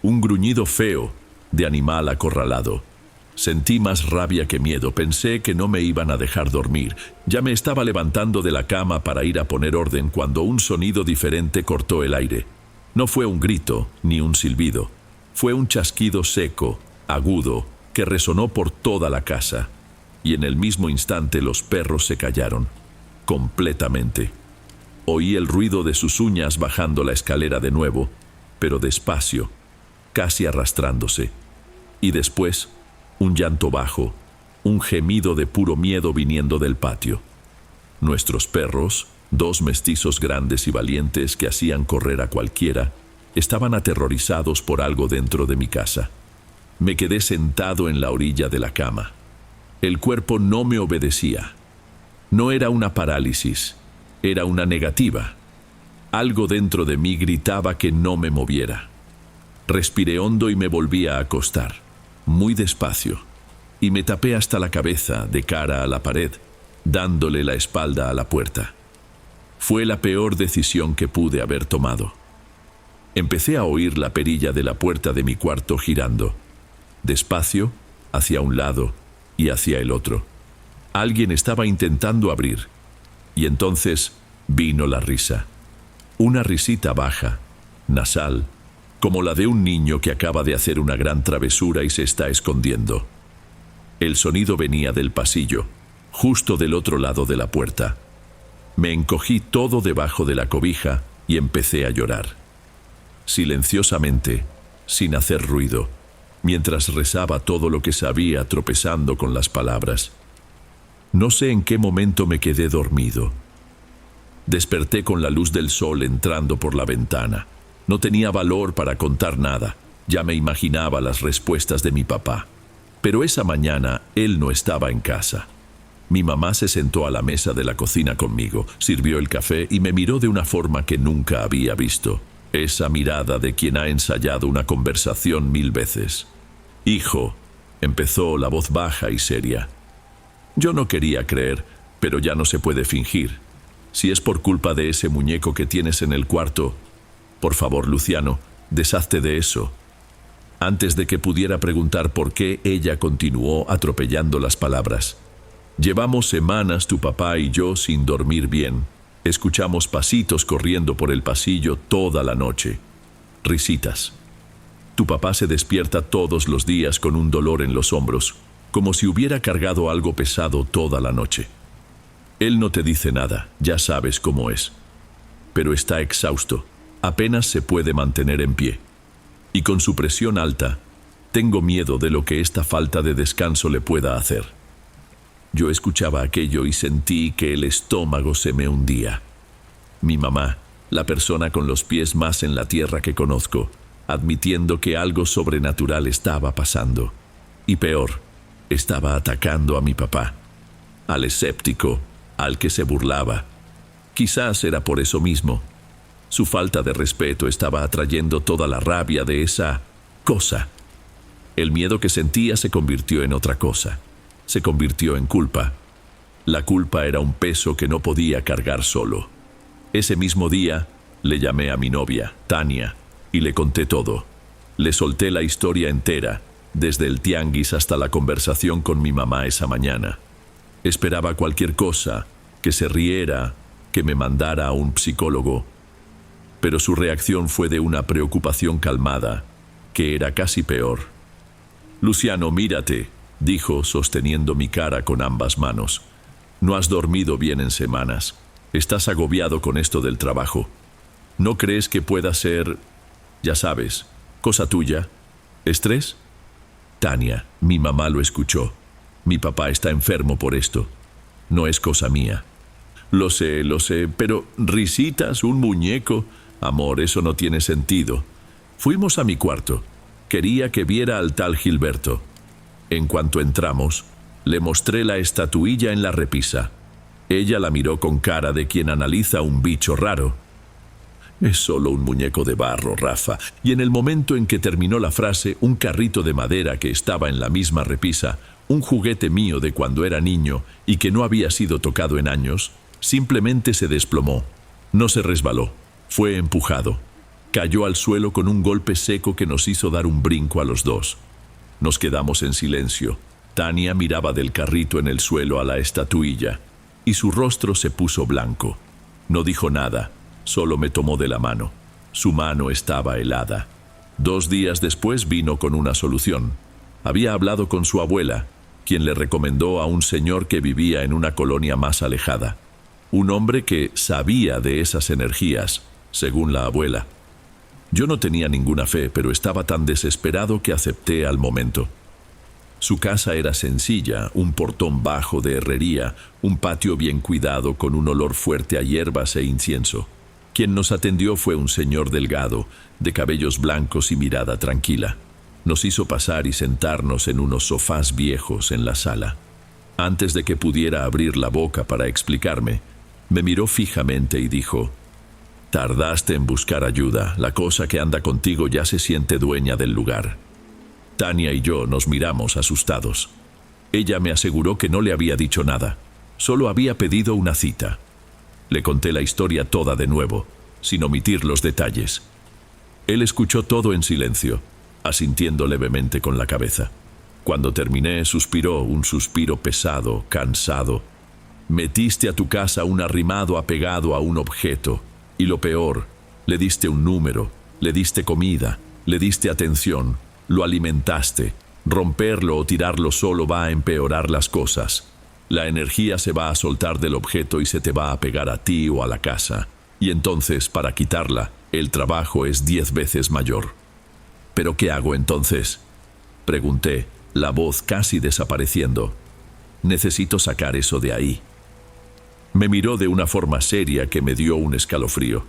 un gruñido feo, de animal acorralado. Sentí más rabia que miedo, pensé que no me iban a dejar dormir. Ya me estaba levantando de la cama para ir a poner orden cuando un sonido diferente cortó el aire. No fue un grito, ni un silbido. Fue un chasquido seco, agudo, que resonó por toda la casa. Y en el mismo instante los perros se callaron, completamente. Oí el ruido de sus uñas bajando la escalera de nuevo, pero despacio, casi arrastrándose. Y después, un llanto bajo, un gemido de puro miedo viniendo del patio. Nuestros perros, 2 mestizos grandes y valientes que hacían correr a cualquiera, estaban aterrorizados por algo dentro de mi casa. Me quedé sentado en la orilla de la cama. El cuerpo no me obedecía. No era una parálisis, era una negativa. Algo dentro de mí gritaba que no me moviera. Respiré hondo y me volví a acostar, muy despacio, y me tapé hasta la cabeza de cara a la pared, dándole la espalda a la puerta. Fue la peor decisión que pude haber tomado. Empecé a oír la perilla de la puerta de mi cuarto girando, despacio, hacia un lado y hacia el otro. Alguien estaba intentando abrir, y entonces vino la risa. Una risita baja, nasal, como la de un niño que acaba de hacer una gran travesura y se está escondiendo. El sonido venía del pasillo, justo del otro lado de la puerta. Me encogí todo debajo de la cobija y empecé a llorar. Silenciosamente, sin hacer ruido, mientras rezaba todo lo que sabía tropezando con las palabras. No sé en qué momento me quedé dormido. Desperté con la luz del sol entrando por la ventana. No tenía valor para contar nada. Ya me imaginaba las respuestas de mi papá. Pero esa mañana él no estaba en casa. Mi mamá se sentó a la mesa de la cocina conmigo, sirvió el café y me miró de una forma que nunca había visto. Esa mirada de quien ha ensayado una conversación 1000 veces. «Hijo», empezó la voz baja y seria. Yo no quería creer, pero ya no se puede fingir. Si es por culpa de ese muñeco que tienes en el cuarto, por favor, Luciano, deshazte de eso. Antes de que pudiera preguntar por qué, ella continuó atropellando las palabras. Llevamos semanas tu papá y yo sin dormir bien. Escuchamos pasitos corriendo por el pasillo toda la noche. Risitas. Tu papá se despierta todos los días con un dolor en los hombros, como si hubiera cargado algo pesado toda la noche. Él no te dice nada, ya sabes cómo es. Pero está exhausto, apenas se puede mantener en pie. Y con su presión alta, tengo miedo de lo que esta falta de descanso le pueda hacer. Yo escuchaba aquello y sentí que el estómago se me hundía. Mi mamá, la persona con los pies más en la tierra que conozco, admitiendo que algo sobrenatural estaba pasando. Y peor, estaba atacando a mi papá, al escéptico, al que se burlaba. Quizás era por eso mismo. Su falta de respeto estaba atrayendo toda la rabia de esa cosa. El miedo que sentía se convirtió en otra cosa. Se convirtió en culpa. La culpa era un peso que no podía cargar solo. Ese mismo día, le llamé a mi novia, Tania, y le conté todo. Le solté la historia entera, desde el tianguis hasta la conversación con mi mamá esa mañana. Esperaba cualquier cosa, que se riera, que me mandara a un psicólogo. Pero su reacción fue de una preocupación calmada, que era casi peor. «Luciano, mírate», dijo, sosteniendo mi cara con ambas manos. «No has dormido bien en semanas. Estás agobiado con esto del trabajo. ¿No crees que pueda ser, ya sabes, ¿Cosa tuya? ¿Estrés? Tania, mi mamá lo escuchó. Mi papá está enfermo por esto. No es cosa mía. Lo sé, pero risitas, un muñeco. Amor, eso no tiene sentido. Fuimos a mi cuarto. Quería que viera al tal Gilberto. En cuanto entramos, le mostré la estatuilla en la repisa. Ella la miró con cara de quien analiza un bicho raro. Es solo un muñeco de barro, Rafa. Y en el momento en que terminó la frase, un carrito de madera que estaba en la misma repisa, un juguete mío de cuando era niño y que no había sido tocado en años, simplemente se desplomó. No se resbaló, fue empujado. Cayó al suelo con un golpe seco que nos hizo dar un brinco a los dos. Nos quedamos en silencio. Tania miraba del carrito en el suelo a la estatuilla y su rostro se puso blanco. No dijo nada, solo me tomó de la mano. Su mano estaba helada. 2 días después vino con una solución. Había hablado con su abuela, quien le recomendó a un señor que vivía en una colonia más alejada. Un hombre que sabía de esas energías, según la abuela. Yo no tenía ninguna fe, pero estaba tan desesperado que acepté al momento. Su casa era sencilla, un portón bajo de herrería, un patio bien cuidado con un olor fuerte a hierbas e incienso. Quien nos atendió fue un señor delgado, de cabellos blancos y mirada tranquila. Nos hizo pasar y sentarnos en unos sofás viejos en la sala. Antes de que pudiera abrir la boca para explicarme, me miró fijamente y dijo: «Tardaste en buscar ayuda. La cosa que anda contigo ya se siente dueña del lugar». Tania y yo nos miramos asustados. Ella me aseguró que no le había dicho nada, solo había pedido una cita. Le conté la historia toda de nuevo, sin omitir los detalles. Él escuchó todo en silencio, asintiendo levemente con la cabeza. Cuando terminé, suspiró, un suspiro pesado, cansado. «Metiste a tu casa un arrimado apegado a un objeto, y lo peor, le diste un número, le diste comida, le diste atención, lo alimentaste. Romperlo o tirarlo solo va a empeorar las cosas. La energía se va a soltar del objeto y se te va a pegar a ti o a la casa. Y entonces, para quitarla, el trabajo es 10 veces mayor». «¿Pero qué hago entonces?», pregunté, la voz casi desapareciendo. «Necesito sacar eso de ahí». Me miró de una forma seria que me dio un escalofrío.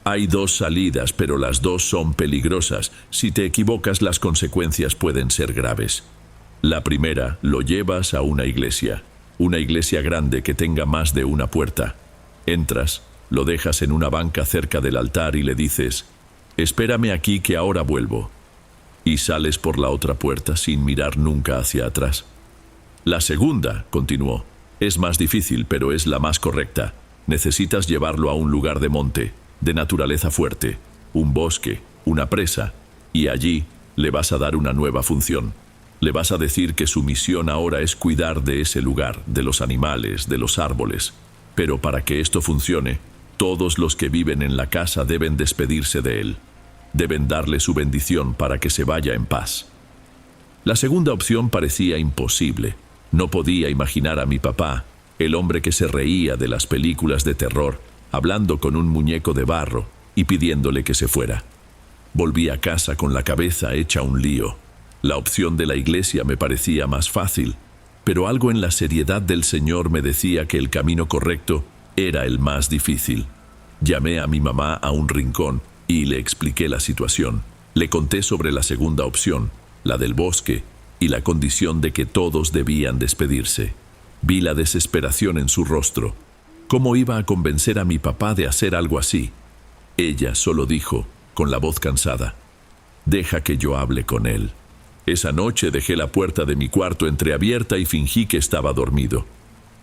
«Hay 2 salidas, pero las 2 son peligrosas. Si te equivocas, las consecuencias pueden ser graves. La primera, lo llevas a una iglesia grande que tenga más de una puerta. Entras, lo dejas en una banca cerca del altar y le dices: «Espérame aquí que ahora vuelvo». Y sales por la otra puerta sin mirar nunca hacia atrás. La segunda, continuó, es más difícil, pero es la más correcta. Necesitas llevarlo a un lugar de monte, de naturaleza fuerte, un bosque, una presa, y allí le vas a dar una nueva función. Le vas a decir que su misión ahora es cuidar de ese lugar, de los animales, de los árboles. Pero para que esto funcione, todos los que viven en la casa deben despedirse de él. Deben darle su bendición para que se vaya en paz. La segunda opción parecía imposible. No podía imaginar a mi papá, el hombre que se reía de las películas de terror, hablando con un muñeco de barro y pidiéndole que se fuera. Volví a casa con la cabeza hecha un lío. La opción de la iglesia me parecía más fácil, pero algo en la seriedad del Señor me decía que el camino correcto era el más difícil. Llamé a mi mamá a un rincón y le expliqué la situación. Le conté sobre la segunda opción, la del bosque, y la condición de que todos debían despedirse. Vi la desesperación en su rostro. ¿Cómo iba a convencer a mi papá de hacer algo así? Ella solo dijo, con la voz cansada: «Deja que yo hable con él». Esa noche dejé la puerta de mi cuarto entreabierta y fingí que estaba dormido.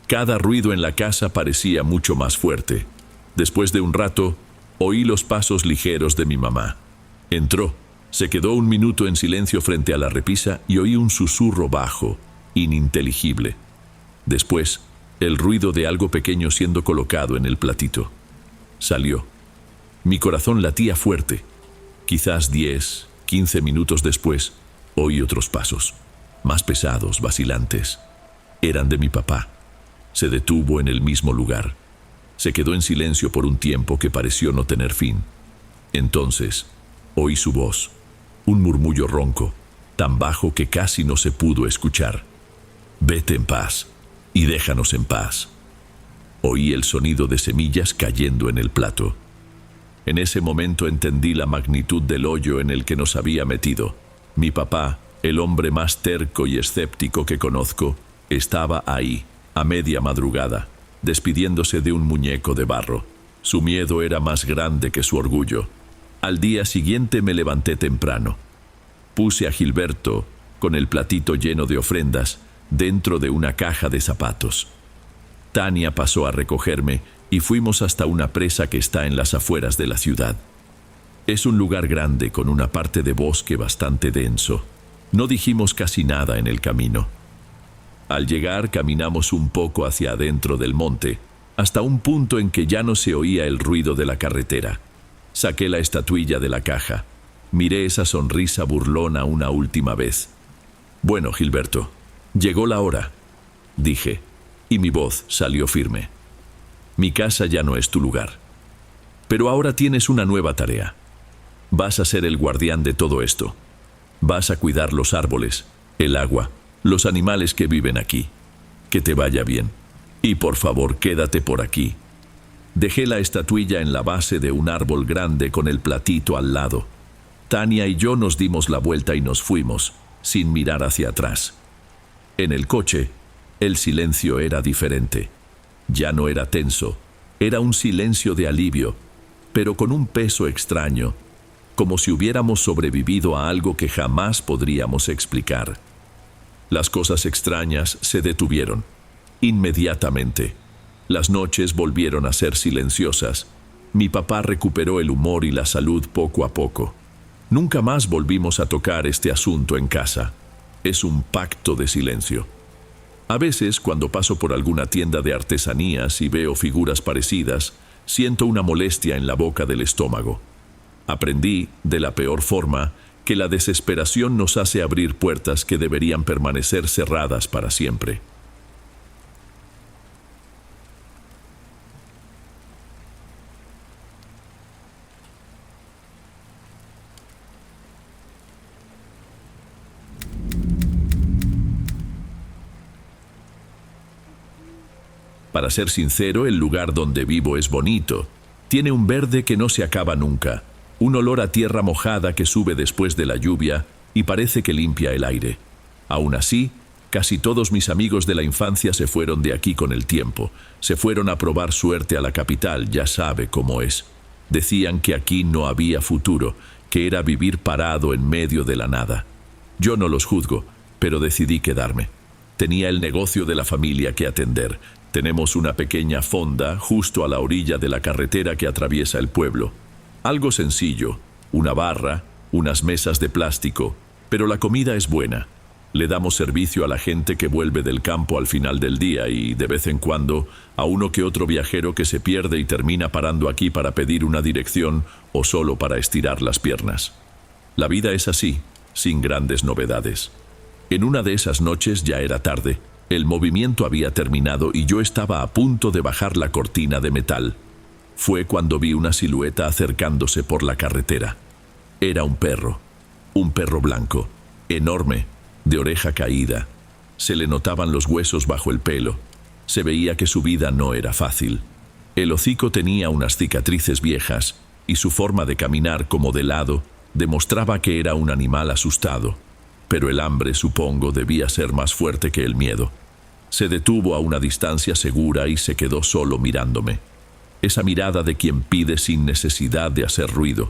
Cada ruido en la casa parecía mucho más fuerte. Después de un rato, oí los pasos ligeros de mi mamá. Entró. Se quedó un minuto en silencio frente a la repisa y oí un susurro bajo, ininteligible. Después, el ruido de algo pequeño siendo colocado en el platito. Salió. Mi corazón latía fuerte. Quizás 10, 15 minutos después, oí otros pasos, más pesados, vacilantes. Eran de mi papá. Se detuvo en el mismo lugar. Se quedó en silencio por un tiempo que pareció no tener fin. Entonces, Oí su voz, un murmullo ronco, tan bajo que casi no se pudo escuchar. Vete en paz y déjanos en paz. Oí el sonido de semillas cayendo en el plato. En ese momento entendí la magnitud del hoyo en el que nos había metido. Mi papá, el hombre más terco y escéptico que conozco, estaba ahí, a media madrugada, despidiéndose de un muñeco de barro. Su miedo era más grande que su orgullo. Al día siguiente me levanté temprano. Puse a Gilberto, con el platito lleno de ofrendas, dentro de una caja de zapatos. Tania pasó a recogerme y fuimos hasta una presa que está en las afueras de la ciudad. Es un lugar grande con una parte de bosque bastante denso. No dijimos casi nada en el camino. Al llegar caminamos un poco hacia adentro del monte, hasta un punto en que ya no se oía el ruido de la carretera. Saqué la estatuilla de la caja. Miré esa sonrisa burlona una última vez. Bueno, Gilberto, llegó la hora, dije, y mi voz salió firme. Mi casa ya no es tu lugar. Pero ahora tienes una nueva tarea. Vas a ser el guardián de todo esto. Vas a cuidar los árboles, el agua, los animales que viven aquí. Que te vaya bien. Y por favor, quédate por aquí. Dejé la estatuilla en la base de un árbol grande con el platito al lado. Tania y yo nos dimos la vuelta y nos fuimos, sin mirar hacia atrás. En el coche, el silencio era diferente. Ya no era tenso, era un silencio de alivio, pero con un peso extraño, como si hubiéramos sobrevivido a algo que jamás podríamos explicar. Las cosas extrañas se detuvieron, inmediatamente. Las noches volvieron a ser silenciosas. Mi papá recuperó el humor y la salud poco a poco. Nunca más volvimos a tocar este asunto en casa. Es un pacto de silencio. A veces, cuando paso por alguna tienda de artesanías y veo figuras parecidas, siento una molestia en la boca del estómago. Aprendí, de la peor forma, que la desesperación nos hace abrir puertas que deberían permanecer cerradas para siempre. Para ser sincero, el lugar donde vivo es bonito. Tiene un verde que no se acaba nunca, un olor a tierra mojada que sube después de la lluvia y parece que limpia el aire. Aún así, casi todos mis amigos de la infancia se fueron de aquí con el tiempo. Se fueron a probar suerte a la capital, ya sabe cómo es. Decían que aquí no había futuro, que era vivir parado en medio de la nada. Yo no los juzgo, pero decidí quedarme. Tenía el negocio de la familia que atender. Tenemos una pequeña fonda justo a la orilla de la carretera que atraviesa el pueblo. Algo sencillo, una barra, unas mesas de plástico, pero la comida es buena. Le damos servicio a la gente que vuelve del campo al final del día y, de vez en cuando, a uno que otro viajero que se pierde y termina parando aquí para pedir una dirección o solo para estirar las piernas. La vida es así, sin grandes novedades. En una de esas noches ya era tarde. El movimiento había terminado y yo estaba a punto de bajar la cortina de metal. Fue cuando vi una silueta acercándose por la carretera. Era un perro blanco, enorme, de oreja caída. Se le notaban los huesos bajo el pelo. Se veía que su vida no era fácil. El hocico tenía unas cicatrices viejas y su forma de caminar como de lado demostraba que era un animal asustado. Pero el hambre, supongo, debía ser más fuerte que el miedo. Se detuvo a una distancia segura y se quedó solo mirándome. Esa mirada de quien pide sin necesidad de hacer ruido.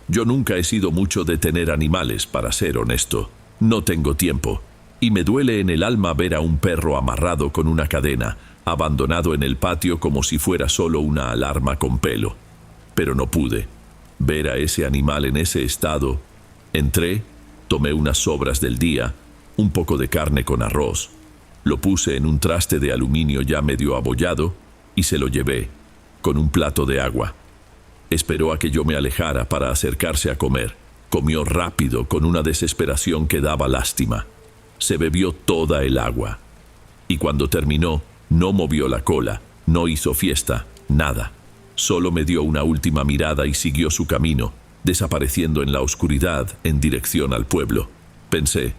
Yo nunca he sido mucho de tener animales, para ser honesto. No tengo tiempo, y me duele en el alma ver a un perro amarrado con una cadena, abandonado en el patio como si fuera solo una alarma con pelo. Pero no pude. Ver a ese animal en ese estado. Entré, tomé unas sobras del día, un poco de carne con arroz. Lo puse en un traste de aluminio ya medio abollado y se lo llevé, con un plato de agua. Esperó a que yo me alejara para acercarse a comer. Comió rápido, con una desesperación que daba lástima. Se bebió toda el agua. Y cuando terminó, no movió la cola, no hizo fiesta, nada. Solo me dio una última mirada y siguió su camino, desapareciendo en la oscuridad en dirección al pueblo. Pensé,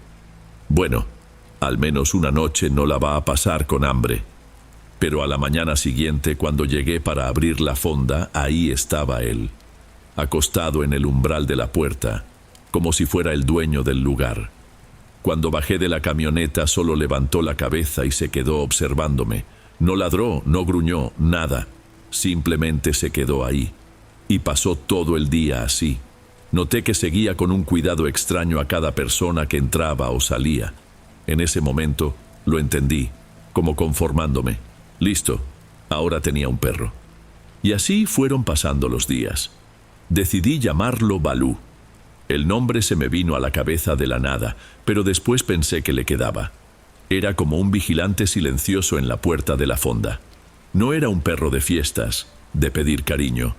bueno, al menos una noche no la va a pasar con hambre. Pero a la mañana siguiente, cuando llegué para abrir la fonda, ahí estaba él, acostado en el umbral de la puerta, como si fuera el dueño del lugar. Cuando bajé de la camioneta, solo levantó la cabeza y se quedó observándome. No ladró, no gruñó, nada. Simplemente se quedó ahí. Y pasó todo el día así. Noté que seguía con un cuidado extraño a cada persona que entraba o salía. En ese momento lo entendí, como conformándome. Listo, ahora tenía un perro. Y así fueron pasando los días. Decidí llamarlo Balú. El nombre se me vino a la cabeza de la nada, pero después pensé que le quedaba. Era como un vigilante silencioso en la puerta de la fonda. No era un perro de fiestas, de pedir cariño.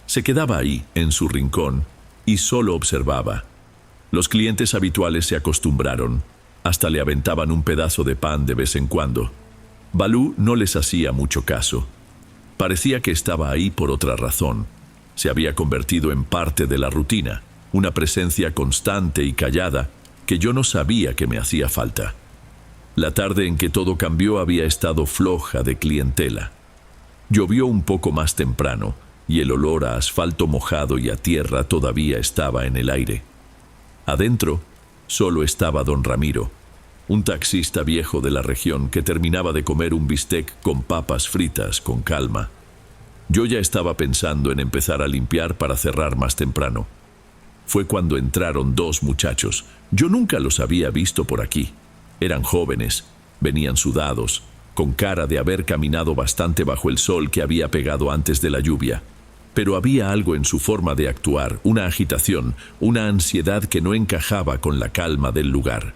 Se quedaba ahí, en su rincón, y solo observaba. Los clientes habituales se acostumbraron. Hasta le aventaban un pedazo de pan de vez en cuando. Balú no les hacía mucho caso. Parecía que estaba ahí por otra razón. Se había convertido en parte de la rutina, una presencia constante y callada que yo no sabía que me hacía falta. La tarde en que todo cambió había estado floja de clientela. Llovió un poco más temprano y el olor a asfalto mojado y a tierra todavía estaba en el aire. Adentro solo estaba don Ramiro, un taxista viejo de la región que terminaba de comer un bistec con papas fritas con calma. Yo ya estaba pensando en empezar a limpiar para cerrar más temprano. Fue cuando entraron dos muchachos. Yo nunca los había visto por aquí. Eran jóvenes, venían sudados, con cara de haber caminado bastante bajo el sol que había pegado antes de la lluvia. Pero había algo en su forma de actuar, una agitación, una ansiedad que no encajaba con la calma del lugar.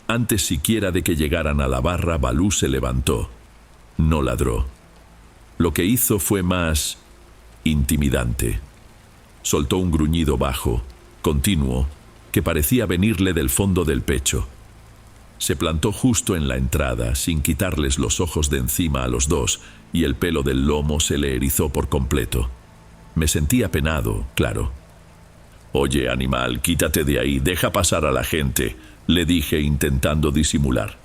Antes siquiera de que llegaran a la barra, Balú se levantó. No ladró. Lo que hizo fue más intimidante. Soltó un gruñido bajo, continuo, que parecía venirle del fondo del pecho. Se plantó justo en la entrada, sin quitarles los ojos de encima a los dos, y el pelo del lomo se le erizó por completo. Me sentí apenado, claro. «Oye, animal, quítate de ahí, deja pasar a la gente», le dije intentando disimular.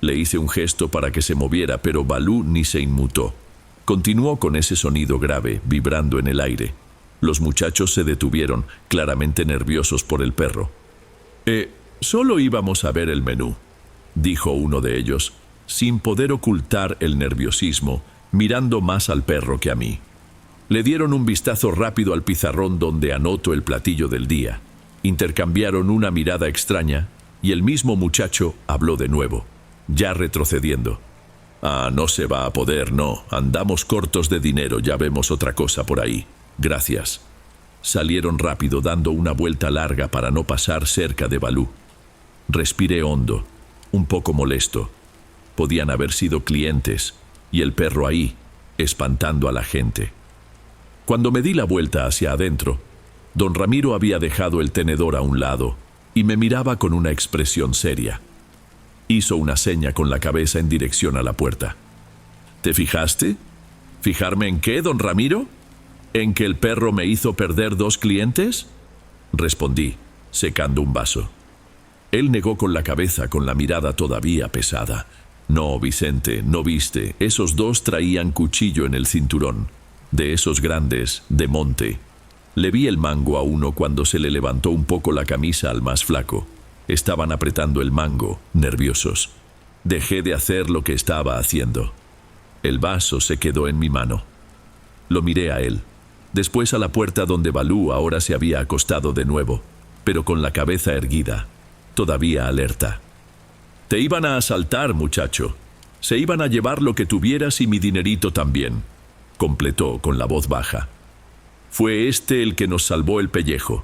Le hice un gesto para que se moviera, pero Balú ni se inmutó. Continuó con ese sonido grave, vibrando en el aire. Los muchachos se detuvieron, claramente nerviosos por el perro. Solo íbamos a ver el menú», dijo uno de ellos, sin poder ocultar el nerviosismo, mirando más al perro que a mí. Le dieron un vistazo rápido al pizarrón donde anotó el platillo del día. Intercambiaron una mirada extraña y el mismo muchacho habló de nuevo, ya retrocediendo. «Ah, no se va a poder, no. Andamos cortos de dinero, ya vemos otra cosa por ahí. Gracias». Salieron rápido, dando una vuelta larga para no pasar cerca de Balú. Respiré hondo, un poco molesto. Podían haber sido clientes, y el perro ahí, espantando a la gente. Cuando me di la vuelta hacia adentro, don Ramiro había dejado el tenedor a un lado y me miraba con una expresión seria. Hizo una seña con la cabeza en dirección a la puerta. «¿Te fijaste? ¿Fijarme en qué, don Ramiro? ¿En que el perro me hizo perder 2 clientes?» Respondí, secando un vaso. Él negó con la cabeza, con la mirada todavía pesada. «No, Vicente, no viste. Esos 2 traían cuchillo en el cinturón. De esos grandes, de monte». Le vi el mango a uno cuando se le levantó un poco la camisa al más flaco. Estaban apretando el mango, nerviosos. Dejé de hacer lo que estaba haciendo. El vaso se quedó en mi mano. Lo miré a él. Después a la puerta donde Balú ahora se había acostado de nuevo, pero con la cabeza erguida, todavía alerta. «Te iban a asaltar, muchacho. Se iban a llevar lo que tuvieras y mi dinerito también», completó con la voz baja. «Fue este el que nos salvó el pellejo.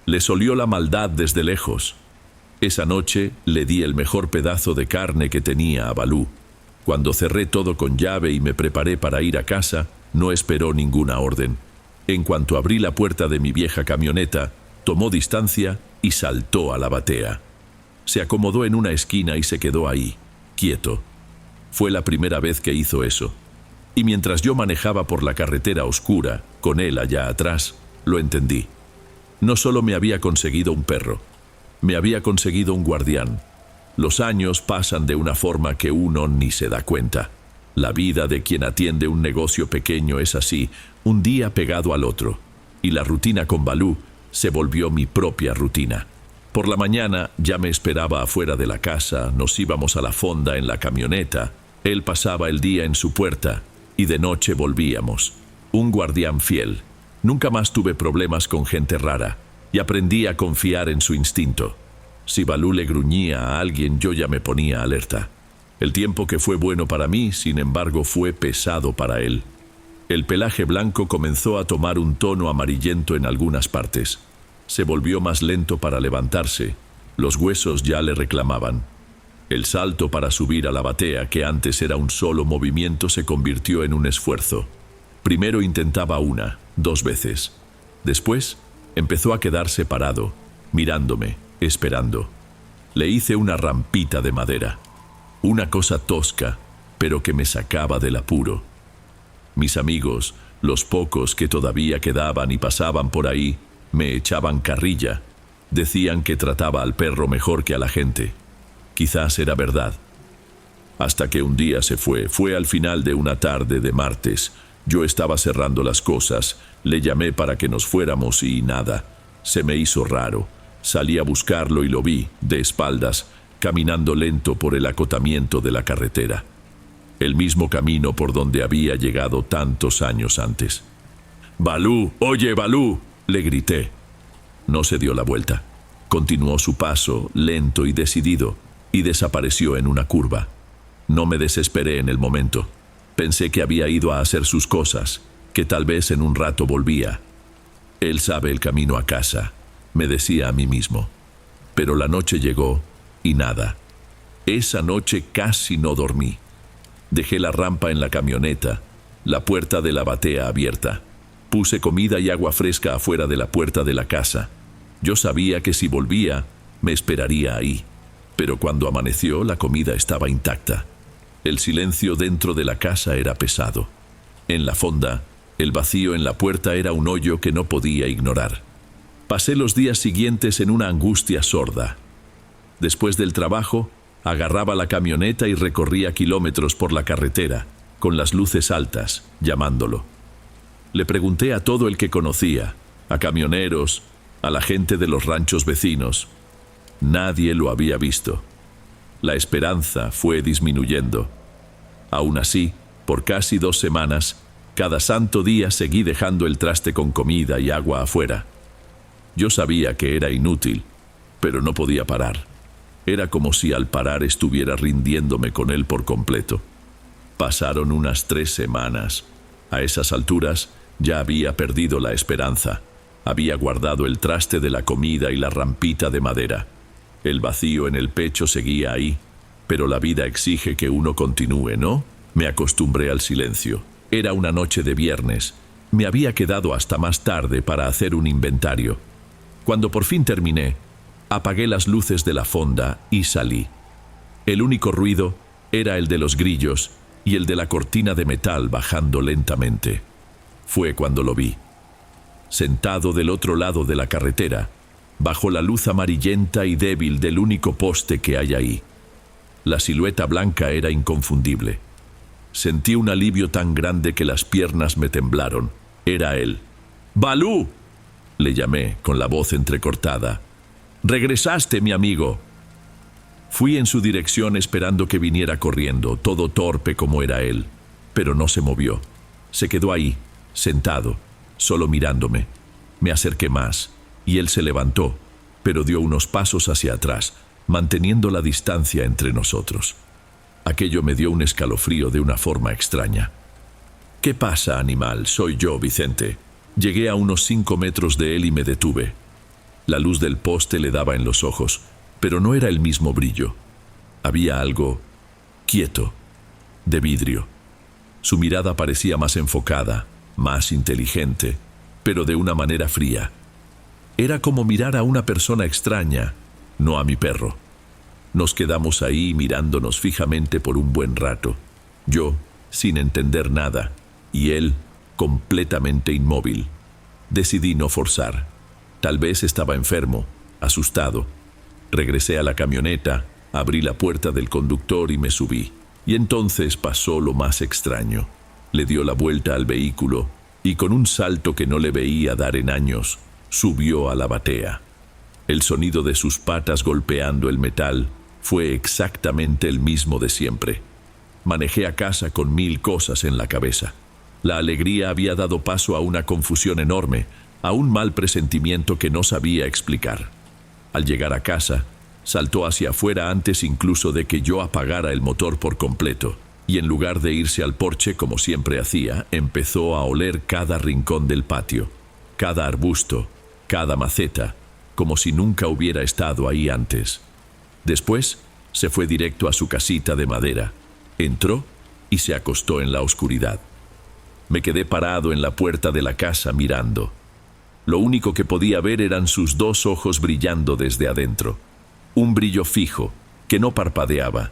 Les olió la maldad desde lejos. Esa noche le di el mejor pedazo de carne que tenía a Balú. Cuando cerré todo con llave y me preparé para ir a casa, no esperó ninguna orden. En cuanto abrí la puerta de mi vieja camioneta, tomó distancia y saltó a la batea. Se acomodó en una esquina y se quedó ahí, quieto. Fue la primera vez que hizo eso. Y mientras yo manejaba por la carretera oscura, con él allá atrás, lo entendí. No solo me había conseguido un perro, me había conseguido un guardián. Los años pasan de una forma que uno ni se da cuenta. La vida de quien atiende un negocio pequeño es así, un día pegado al otro. Y la rutina con Balú se volvió mi propia rutina. Por la mañana ya me esperaba afuera de la casa, nos íbamos a la fonda en la camioneta, él pasaba el día en su puerta y de noche volvíamos. Un guardián fiel. Nunca más tuve problemas con gente rara y aprendí a confiar en su instinto. Si Balú le gruñía a alguien, yo ya me ponía alerta. El tiempo que fue bueno para mí, sin embargo, fue pesado para él. El pelaje blanco comenzó a tomar un tono amarillento en algunas partes. Se volvió más lento para levantarse. Los huesos ya le reclamaban. El salto para subir a la batea, que antes era un solo movimiento, se convirtió en un esfuerzo. Primero intentaba 1, 2 veces. Después empezó a quedarse parado, mirándome, esperando. Le hice una rampita de madera. Una cosa tosca, pero que me sacaba del apuro. Mis amigos, los pocos que todavía quedaban y pasaban por ahí, me echaban carrilla. Decían que trataba al perro mejor que a la gente. Quizás era verdad. Hasta que un día se fue. Fue al final de una tarde de martes. Yo estaba cerrando las cosas. Le llamé para que nos fuéramos y nada. Se me hizo raro. Salí a buscarlo y lo vi, de espaldas, caminando lento por el acotamiento de la carretera. El mismo camino por donde había llegado tantos años antes. «Balú, oye, Balú», le grité. No se dio la vuelta. Continuó su paso, lento y decidido, y desapareció en una curva. No me desesperé en el momento. Pensé que había ido a hacer sus cosas, que tal vez en un rato volvía. Él sabe el camino a casa, me decía a mí mismo. Pero la noche llegó y nada. Esa noche casi no dormí. Dejé la rampa en la camioneta, la puerta de la batea abierta. Puse comida y agua fresca afuera de la puerta de la casa. Yo sabía que si volvía, me esperaría ahí. Pero cuando amaneció, la comida estaba intacta. El silencio dentro de la casa era pesado. En la fonda, el vacío en la puerta era un hoyo que no podía ignorar. Pasé los días siguientes en una angustia sorda. Después del trabajo, agarraba la camioneta y recorría kilómetros por la carretera, con las luces altas, llamándolo. Le pregunté a todo el que conocía, a camioneros, a la gente de los ranchos vecinos. Nadie lo había visto. La esperanza fue disminuyendo. Aún así, por casi 2 semanas, cada santo día seguí dejando el traste con comida y agua afuera. Yo sabía que era inútil, pero no podía parar. Era como si al parar estuviera rindiéndome con él por completo. Pasaron unas 3 semanas. A esas alturas ya había perdido la esperanza. Había guardado el traste de la comida y la rampita de madera. El vacío en el pecho seguía ahí, pero la vida exige que uno continúe, ¿no? Me acostumbré al silencio. Era una noche de viernes. Me había quedado hasta más tarde para hacer un inventario. Cuando por fin terminé, apagué las luces de la fonda y salí. El único ruido era el de los grillos y el de la cortina de metal bajando lentamente. Fue cuando lo vi. Sentado del otro lado de la carretera, bajo la luz amarillenta y débil del único poste que hay ahí. La silueta blanca era inconfundible. Sentí un alivio tan grande que las piernas me temblaron. Era él. «¡Balú!», le llamé con la voz entrecortada. «¡Regresaste, mi amigo!». Fui en su dirección esperando que viniera corriendo, todo torpe como era él, pero no se movió. Se quedó ahí, sentado, solo mirándome. Me acerqué más, y él se levantó, pero dio unos pasos hacia atrás, manteniendo la distancia entre nosotros. Aquello me dio un escalofrío de una forma extraña. «¿Qué pasa, animal? Soy yo, Vicente». Llegué a unos 5 metros de él y me detuve. La luz del poste le daba en los ojos, pero no era el mismo brillo. Había algo quieto, de vidrio. Su mirada parecía más enfocada, más inteligente, pero de una manera fría. Era como mirar a una persona extraña, no a mi perro. Nos quedamos ahí mirándonos fijamente por un buen rato. Yo, sin entender nada, y él, completamente inmóvil. Decidí no forzar. Tal vez estaba enfermo, asustado. Regresé a la camioneta, abrí la puerta del conductor y me subí. Y entonces pasó lo más extraño. Le dio la vuelta al vehículo y con un salto que no le veía dar en años, subió a la batea. El sonido de sus patas golpeando el metal fue exactamente el mismo de siempre. Manejé a casa con 1000 cosas en la cabeza. La alegría había dado paso a una confusión enorme, a un mal presentimiento que no sabía explicar. Al llegar a casa, saltó hacia afuera antes incluso de que yo apagara el motor por completo, y en lugar de irse al porche como siempre hacía, empezó a oler cada rincón del patio, cada arbusto, cada maceta, como si nunca hubiera estado ahí antes. Después, se fue directo a su casita de madera, entró y se acostó en la oscuridad. Me quedé parado en la puerta de la casa mirando. Lo único que podía ver eran sus 2 ojos brillando desde adentro. Un brillo fijo, que no parpadeaba.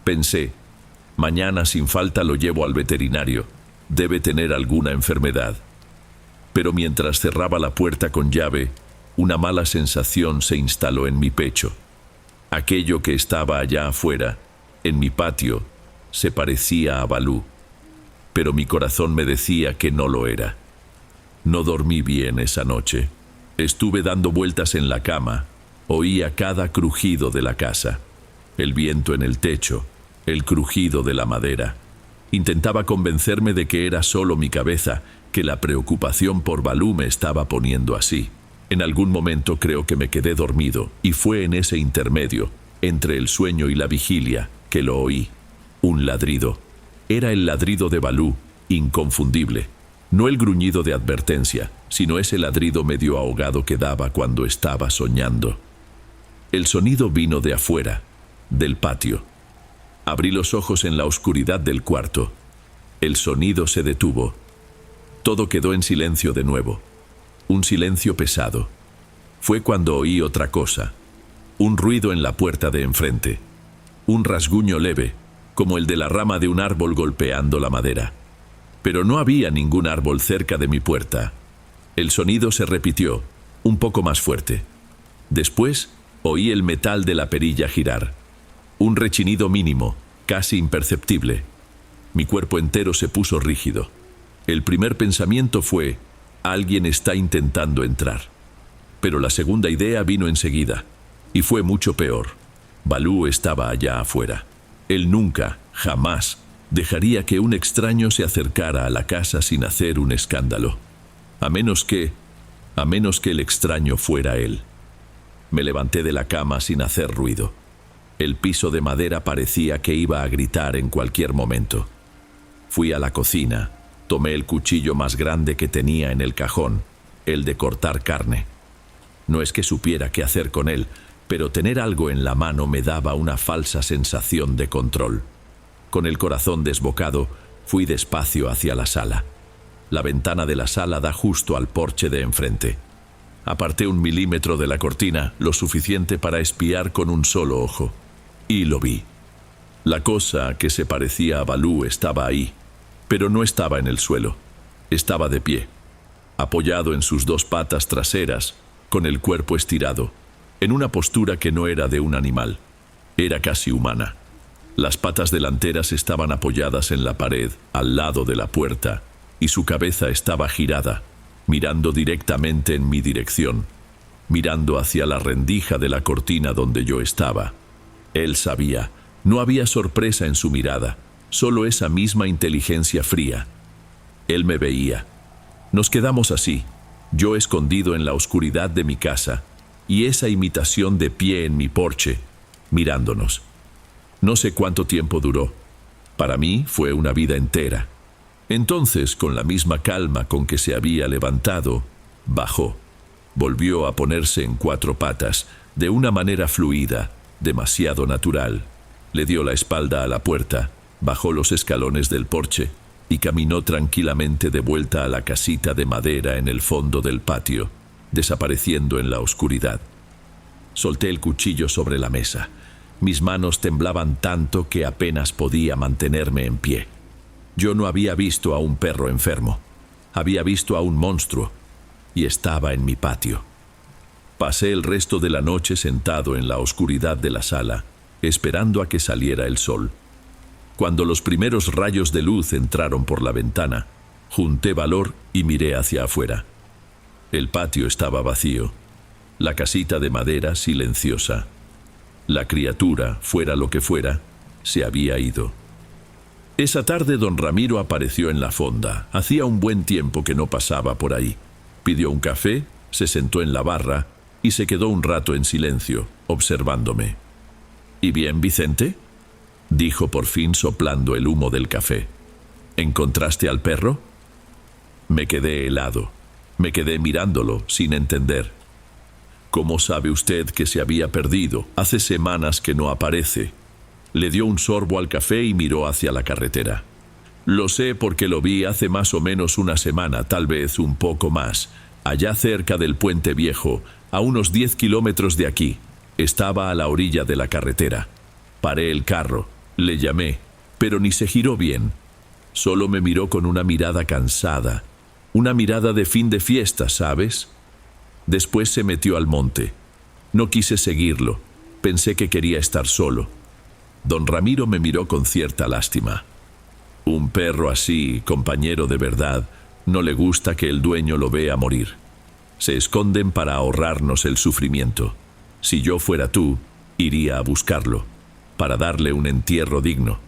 Pensé, mañana sin falta lo llevo al veterinario. Debe tener alguna enfermedad. Pero mientras cerraba la puerta con llave, una mala sensación se instaló en mi pecho. Aquello que estaba allá afuera, en mi patio, se parecía a Balú. Pero mi corazón me decía que no lo era. No dormí bien esa noche. Estuve dando vueltas en la cama. Oía cada crujido de la casa. El viento en el techo, el crujido de la madera. Intentaba convencerme de que era solo mi cabeza, que la preocupación por Balú me estaba poniendo así. En algún momento creo que me quedé dormido, y fue en ese intermedio, entre el sueño y la vigilia, que lo oí. Un ladrido. Era el ladrido de Balú, inconfundible. No el gruñido de advertencia, sino ese ladrido medio ahogado que daba cuando estaba soñando. El sonido vino de afuera, del patio. Abrí los ojos en la oscuridad del cuarto. El sonido se detuvo. Todo quedó en silencio de nuevo. Un silencio pesado. Fue cuando oí otra cosa. Un ruido en la puerta de enfrente. Un rasguño leve, como el de la rama de un árbol golpeando la madera. Pero no había ningún árbol cerca de mi puerta. El sonido se repitió, un poco más fuerte. Después, oí el metal de la perilla girar. Un rechinido mínimo, casi imperceptible. Mi cuerpo entero se puso rígido. El primer pensamiento fue, alguien está intentando entrar. Pero la segunda idea vino enseguida, y fue mucho peor. Balú estaba allá afuera. Él nunca, jamás, dejaría que un extraño se acercara a la casa sin hacer un escándalo. A menos que el extraño fuera él. Me levanté de la cama sin hacer ruido. El piso de madera parecía que iba a gritar en cualquier momento. Fui a la cocina, tomé el cuchillo más grande que tenía en el cajón, el de cortar carne. No es que supiera qué hacer con él, pero tener algo en la mano me daba una falsa sensación de control. Con el corazón desbocado, fui despacio hacia la sala. La ventana de la sala da justo al porche de enfrente. Aparté 1 milímetro de la cortina, lo suficiente para espiar con un solo ojo. Y lo vi. La cosa que se parecía a Balú estaba ahí, pero no estaba en el suelo. Estaba de pie, apoyado en sus 2 patas traseras, con el cuerpo estirado, en una postura que no era de un animal. Era casi humana. Las patas delanteras estaban apoyadas en la pared, al lado de la puerta, y su cabeza estaba girada, mirando directamente en mi dirección, mirando hacia la rendija de la cortina donde yo estaba. Él sabía, no había sorpresa en su mirada, solo esa misma inteligencia fría. Él me veía. Nos quedamos así, yo escondido en la oscuridad de mi casa, y esa imitación de pie en mi porche, mirándonos. No sé cuánto tiempo duró. Para mí fue una vida entera. Entonces, con la misma calma con que se había levantado, bajó. Volvió a ponerse en 4 patas, de una manera fluida, demasiado natural. Le dio la espalda a la puerta, bajó los escalones del porche y caminó tranquilamente de vuelta a la casita de madera en el fondo del patio, desapareciendo en la oscuridad. Solté el cuchillo sobre la mesa. Mis manos temblaban tanto que apenas podía mantenerme en pie. Yo no había visto a un perro enfermo. Había visto a un monstruo y estaba en mi patio. Pasé el resto de la noche sentado en la oscuridad de la sala, esperando a que saliera el sol. Cuando los primeros rayos de luz entraron por la ventana, junté valor y miré hacia afuera. El patio estaba vacío, la casita de madera silenciosa. La criatura, fuera lo que fuera, se había ido. Esa tarde don Ramiro apareció en la fonda. Hacía un buen tiempo que no pasaba por ahí. Pidió un café, se sentó en la barra y se quedó un rato en silencio, observándome. ¿Y bien, Vicente?, dijo por fin soplando el humo del café. ¿Encontraste al perro? Me quedé helado. Me quedé mirándolo, sin entender. ¿Cómo sabe usted que se había perdido? Hace semanas que no aparece. Le dio un sorbo al café y miró hacia la carretera. Lo sé porque lo vi hace más o menos una semana, tal vez un poco más, allá cerca del Puente Viejo, a unos 10 kilómetros de aquí. Estaba a la orilla de la carretera. Paré el carro, le llamé, pero ni se giró bien. Solo me miró con una mirada cansada, una mirada de fin de fiesta, ¿sabes? Después se metió al monte. No quise seguirlo, pensé que quería estar solo. Don Ramiro me miró con cierta lástima. Un perro así, compañero de verdad, no le gusta que el dueño lo vea morir. Se esconden para ahorrarnos el sufrimiento. Si yo fuera tú, iría a buscarlo, para darle un entierro digno.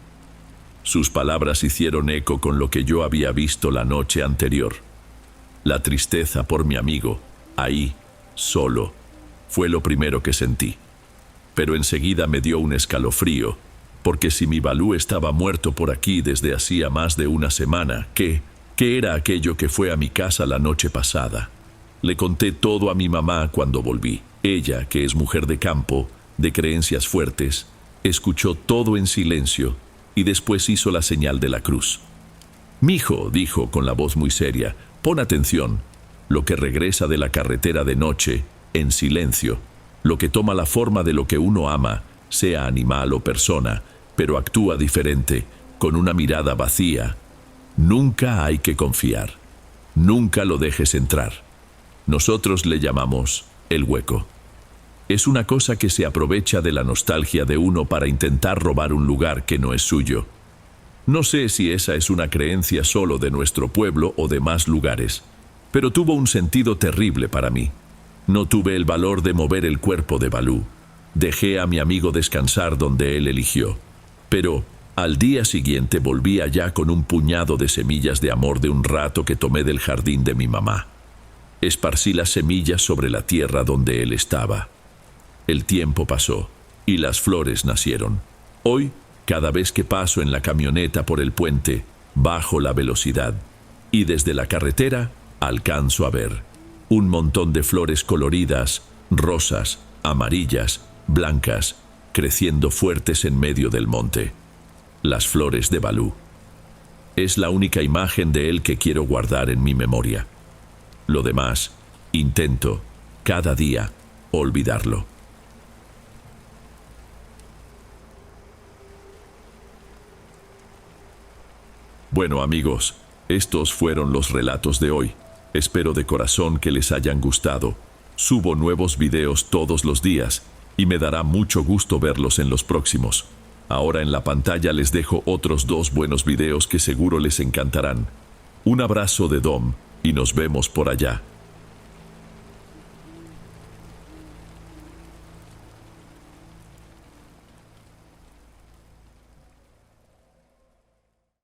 Sus palabras hicieron eco con lo que yo había visto la noche anterior. La tristeza por mi amigo, ahí, solo, fue lo primero que sentí. Pero enseguida me dio un escalofrío, porque si mi Balú estaba muerto por aquí desde hacía más de una semana, ¿qué era aquello que fue a mi casa la noche pasada? Le conté todo a mi mamá cuando volví. Ella, que es mujer de campo, de creencias fuertes, escuchó todo en silencio y después hizo la señal de la cruz. «Mijo», dijo con la voz muy seria, «pon atención. Lo que regresa de la carretera de noche, en silencio, lo que toma la forma de lo que uno ama, sea animal o persona, pero actúa diferente, con una mirada vacía. Nunca hay que confiar. Nunca lo dejes entrar. Nosotros le llamamos el hueco. Es una cosa que se aprovecha de la nostalgia de uno para intentar robar un lugar que no es suyo. No sé si esa es una creencia solo de nuestro pueblo o de más lugares, pero tuvo un sentido terrible para mí. No tuve el valor de mover el cuerpo de Balú. Dejé a mi amigo descansar donde él eligió. Pero al día siguiente volví allá con un puñado de semillas de amor de un rato que tomé del jardín de mi mamá. Esparcí las semillas sobre la tierra donde él estaba. El tiempo pasó y las flores nacieron. Hoy, cada vez que paso en la camioneta por el puente, bajo la velocidad y desde la carretera alcanzo a ver un montón de flores coloridas, rosas, amarillas, blancas, creciendo fuertes en medio del monte. Las flores de Balú. Es la única imagen de él que quiero guardar en mi memoria. Lo demás, intento, cada día, olvidarlo. Bueno, amigos, estos fueron los relatos de hoy. Espero de corazón que les hayan gustado. Subo nuevos videos todos los días y me dará mucho gusto verlos en los próximos. Ahora en la pantalla les dejo otros 2 buenos videos que seguro les encantarán. Un abrazo de Dom y nos vemos por allá.